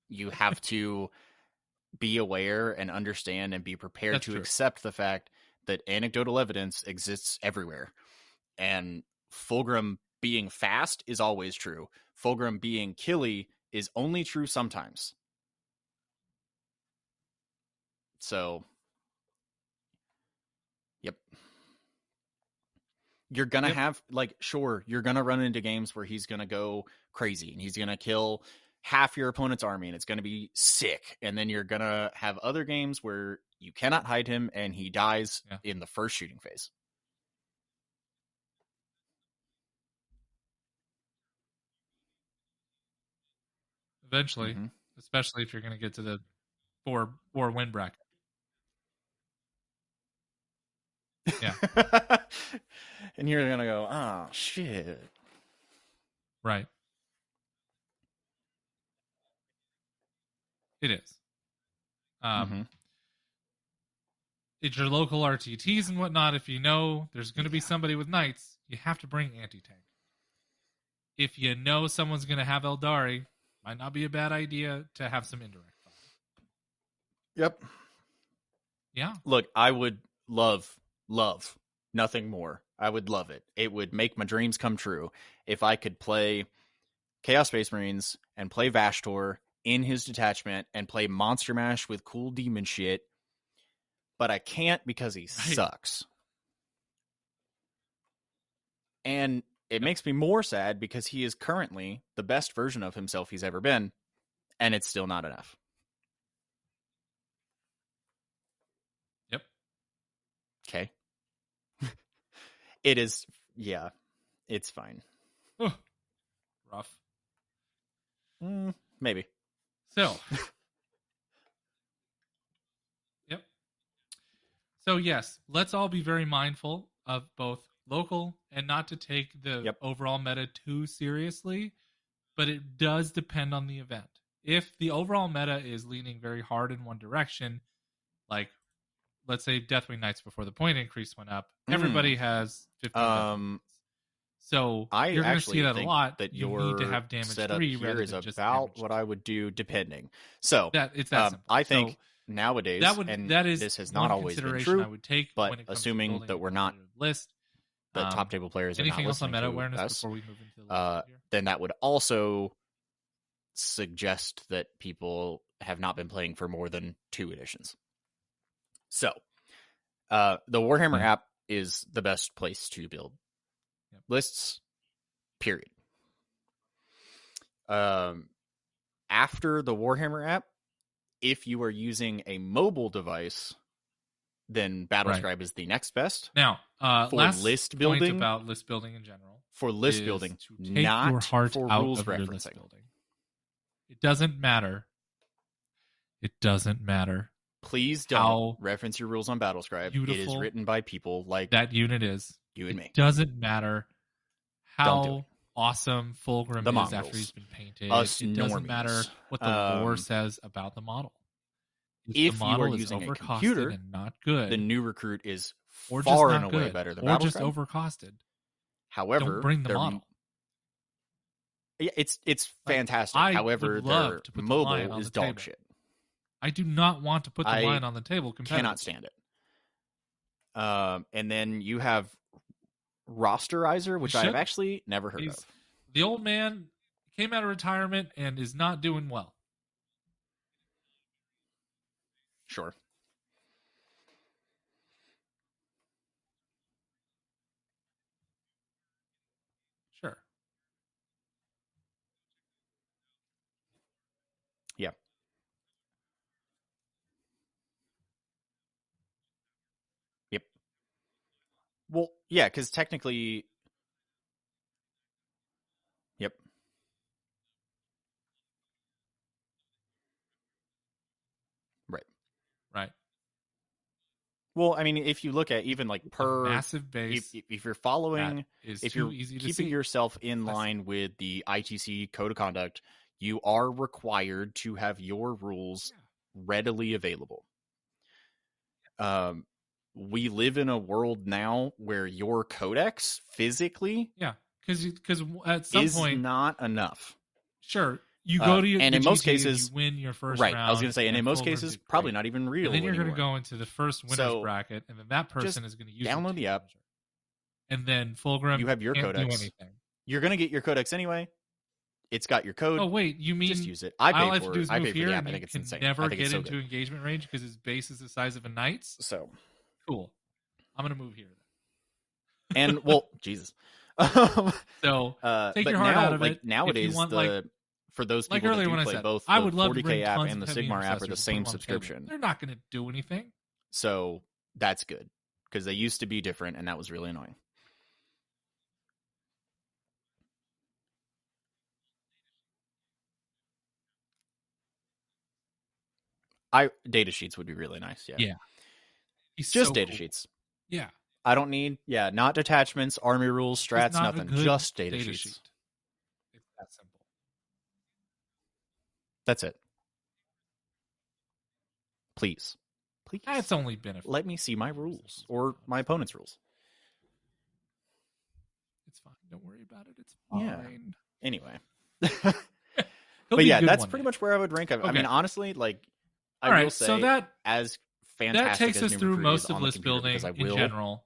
you have to be aware and understand and be prepared That's to true. accept the fact that anecdotal evidence exists everywhere. And Fulgrim being fast is always true. Fulgrim being killy is only true sometimes. So, yep. You're going to have, like, sure, you're going to run into games where he's going to go crazy and he's going to kill half your opponent's army and it's going to be sick. And then you're going to have other games where you cannot hide him and he dies in the first shooting phase. Eventually, especially if you're going to get to the four win bracket. Yeah. And you're going to go, oh, shit. Right. It is. It's your local RTTs and whatnot. If you know there's going to be somebody with knights, you have to bring anti-tank. If you know someone's going to have Eldari, might not be a bad idea to have some indirect fire. Yep. Yeah. Look, I would love nothing more. I would love it. It would make my dreams come true if I could play Chaos Space Marines and play Vashtor in his detachment and play Monster Mash with cool demon shit. But I can't because he sucks. And it makes me more sad because he is currently the best version of himself he's ever been, and it's still not enough. Yep. Okay. It is, yeah, it's fine. Rough. Maybe. So. Yep. So, yes, let's all be very mindful of both local and not to take the overall meta too seriously, but it does depend on the event. If the overall meta is leaning very hard in one direction, like let's say Deathwing Knights before the point increase went up, everybody has 15 Deathwing. So you're going to see that a lot. That you need to have damage 3 rather than just about what I would do depending. So it's that simple. I think nowadays, that is this has not always been true. I would take, but when it comes assuming to that we're not list, the top table players, anything are not else on listening meta to awareness us, before we move into the list here? Then that would also suggest that people have not been playing for more than 2 editions. So, the Warhammer app is the best place to build lists, period. After the Warhammer app, if you are using a mobile device, then Battlescribe is the next best. Now, for last list building, about list building in general, for list building, to take not your heart for out rules of referencing. your list building. It doesn't matter. It doesn't matter. Please don't reference your rules on Battlescribe. It is written by people like that unit is. You and me. It doesn't matter how awesome Fulgrim is Mongols. After he's been painted. It doesn't matter what the lore says about the model. If you are using a computer and not good, the new recruit is or far just and away better than or Battlescribe. just overcosted. However, don't bring the model. It's fantastic. However, their mobile is dog table. shit. I do not want to put the line on the table. Cannot stand it. And then you have Rosterizer, which I have actually never heard of. The old man came out of retirement and is not doing well. Sure. Sure. Yeah. Yep. Well, yeah, because technically... Yep. Right. Well, I mean, if you look at even like A per, massive base if you're that following, is if too you're easy to keeping see. yourself in line with the ITC code of conduct, you are required to have your rules readily available. We live in a world now where your codex physically, Yeah, because at some is point, not enough. sure, you go to And the in most GT and you cases, win your first right? I was going round, to say, and in and most Fulgrim cases, did probably great. not even real And then you're going to anymore. go into the first winners So bracket, and then that person just is going to use your download team the app. manager. And then Fulgrim You have your can't do codex. anything. You're going to get your codex anyway. It's got your code. Oh wait, you Just mean use it. I all pay I have to for do it. is I move pay for here, the app. and I you think it's can insane. I never think it's get so into good. engagement range because his base is the size of a knight's? So Cool. I'm going to move here. and well, Jesus. So take But your heart out now, of like it. If you nowadays, want, like for those people that earlier do when I play said, both I the would love to bring 40k app tons and of the heavy Sigmar app are intercessors the and put them same on the table. subscription. They're not going to do anything. So that's good because they used to be different, and that was really annoying. Data sheets would be really nice. Yeah. Yeah. He's Just so data cool. sheets. Yeah. I don't need, not detachments, army rules, Just strats, not a nothing. good Just data data sheets. sheet. It's that simple. That's it. Please. Please. It's only been a few let me see my years rules since he's or been my out. opponent's rules. It's fine. Don't worry about it. It's Yeah. fine. Anyway. He'll But be yeah, good that's one pretty day. much where I would rank him. I Okay. mean, honestly, like I All will right. say, So that as fantastic takes as us New through Recruit is most of on the list computer, building because I in will general.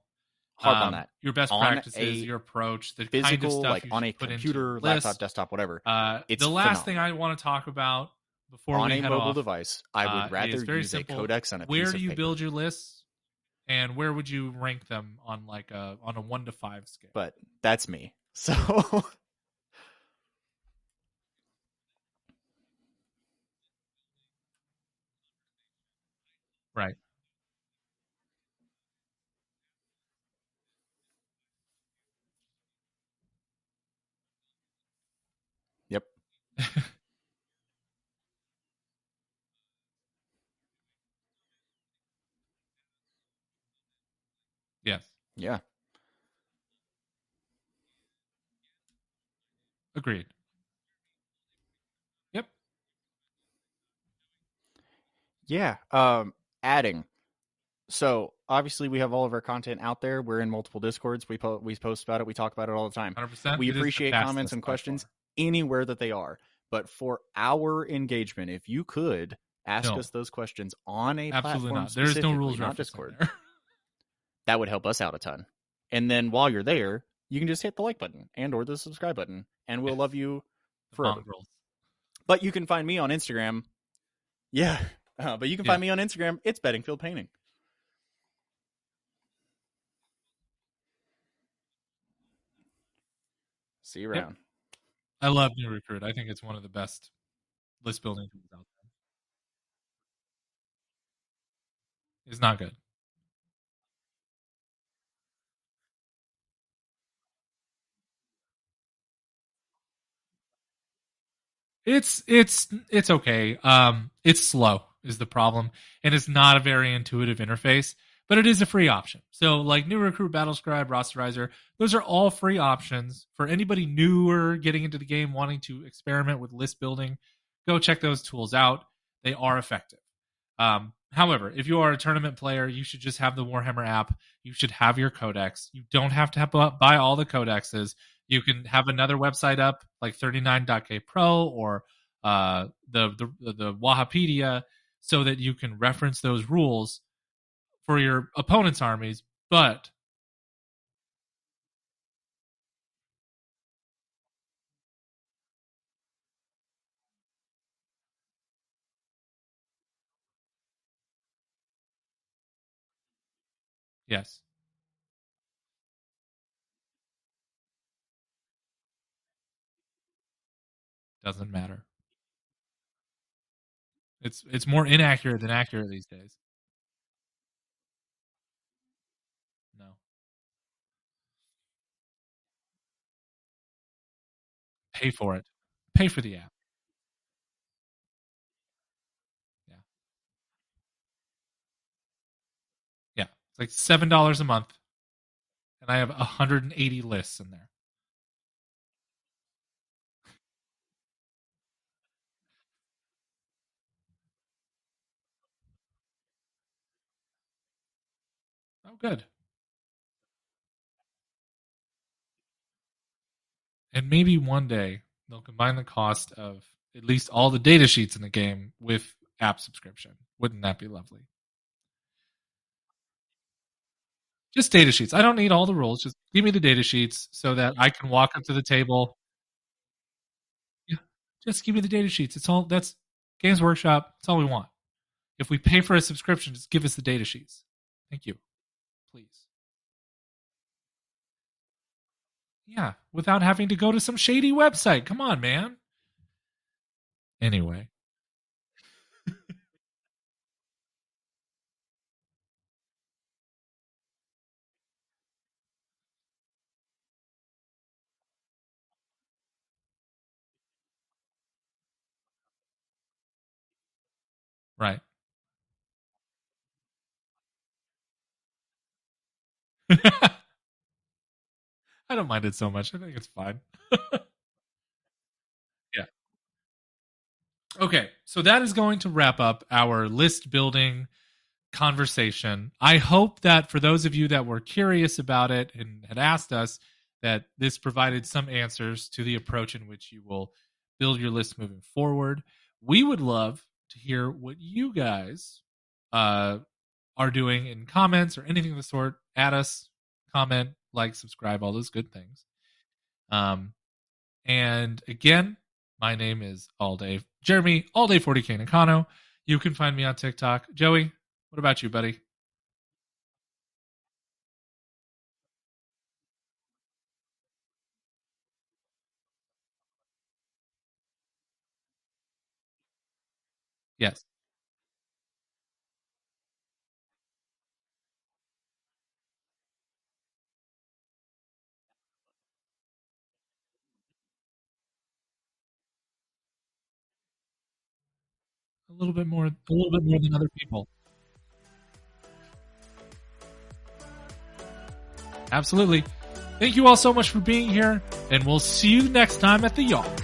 harp on that. Your best On practices, a your approach, the kind of physical, stuff like you on should a put into computer, your laptop, list. desktop, whatever. It's The last phenomenal. thing I want to talk about before on we a head mobile off, device, I would rather is very use simple. a codex and a Where piece do of you paper. build your lists, and where would you rank them on like a 1 to 5 scale? But that's me. So Right. Yep. Yes. Yeah. Agreed. Yep. Yeah. Adding. So obviously we have all of our content out there. We're in multiple discords. We post about it. We talk about it all the time. 100%. We It is the appreciate comments fastest and by questions far. anywhere that they are. But for our engagement, if you could ask No. us those questions on a Absolutely platform not. There is no specifically, rules not reference Discord, in there. that would help us out a ton. And then while you're there, you can just hit the like button and or the subscribe button, and we'll love you forever. Mongrels. But you can find me on Instagram. Yeah. But you can find me on Instagram. It's Beddingfield Painting. See you around. Yep. I love New Recruit. I think it's one of the best list building tools out there. It's not good. It's okay. It's slow is the problem, and it's not a very intuitive interface. But it is a free option. So like New Recruit, Battlescribe, Rosterizer, those are all free options for anybody newer getting into the game, wanting to experiment with list building. Go check those tools out. They are effective. However, if you are a tournament player, you should just have the Warhammer app. You should have your codex. You don't have to buy all the codexes. You can have another website up like 39.k Pro or the Wahapedia so that you can reference those rules for your opponent's armies. But yes, doesn't matter. It's more inaccurate than accurate these days. No, pay for it. Pay for the app. Yeah. It's like $7 a month, and I have 180 lists in there. Oh, good. And maybe one day they'll combine the cost of at least all the data sheets in the game with app subscription. Wouldn't that be lovely? Just data sheets. I don't need all the rules. Just give me the data sheets so that I can walk up to the table. Yeah, just give me the data sheets. It's all that's Games Workshop. That's all we want. If we pay for a subscription, just give us the data sheets. Thank you, please. Yeah, without having to go to some shady website. Come on, man. Anyway, right. I don't mind it so much. I think it's fine. Yeah. Okay, so that is going to wrap up our list building conversation. I hope that for those of you that were curious about it and had asked us, that this provided some answers to the approach in which you will build your list moving forward. We would love to hear what you guys are doing in comments or anything of the sort. Add us, comment, like, subscribe, all those good things. And again, my name is Jeremy All Day 40k Nakano. You can find me on TikTok. Joey, what about you, buddy? Yes. A little bit more than other people. Absolutely. Thank you all so much for being here, and we'll see you next time at the Yacht.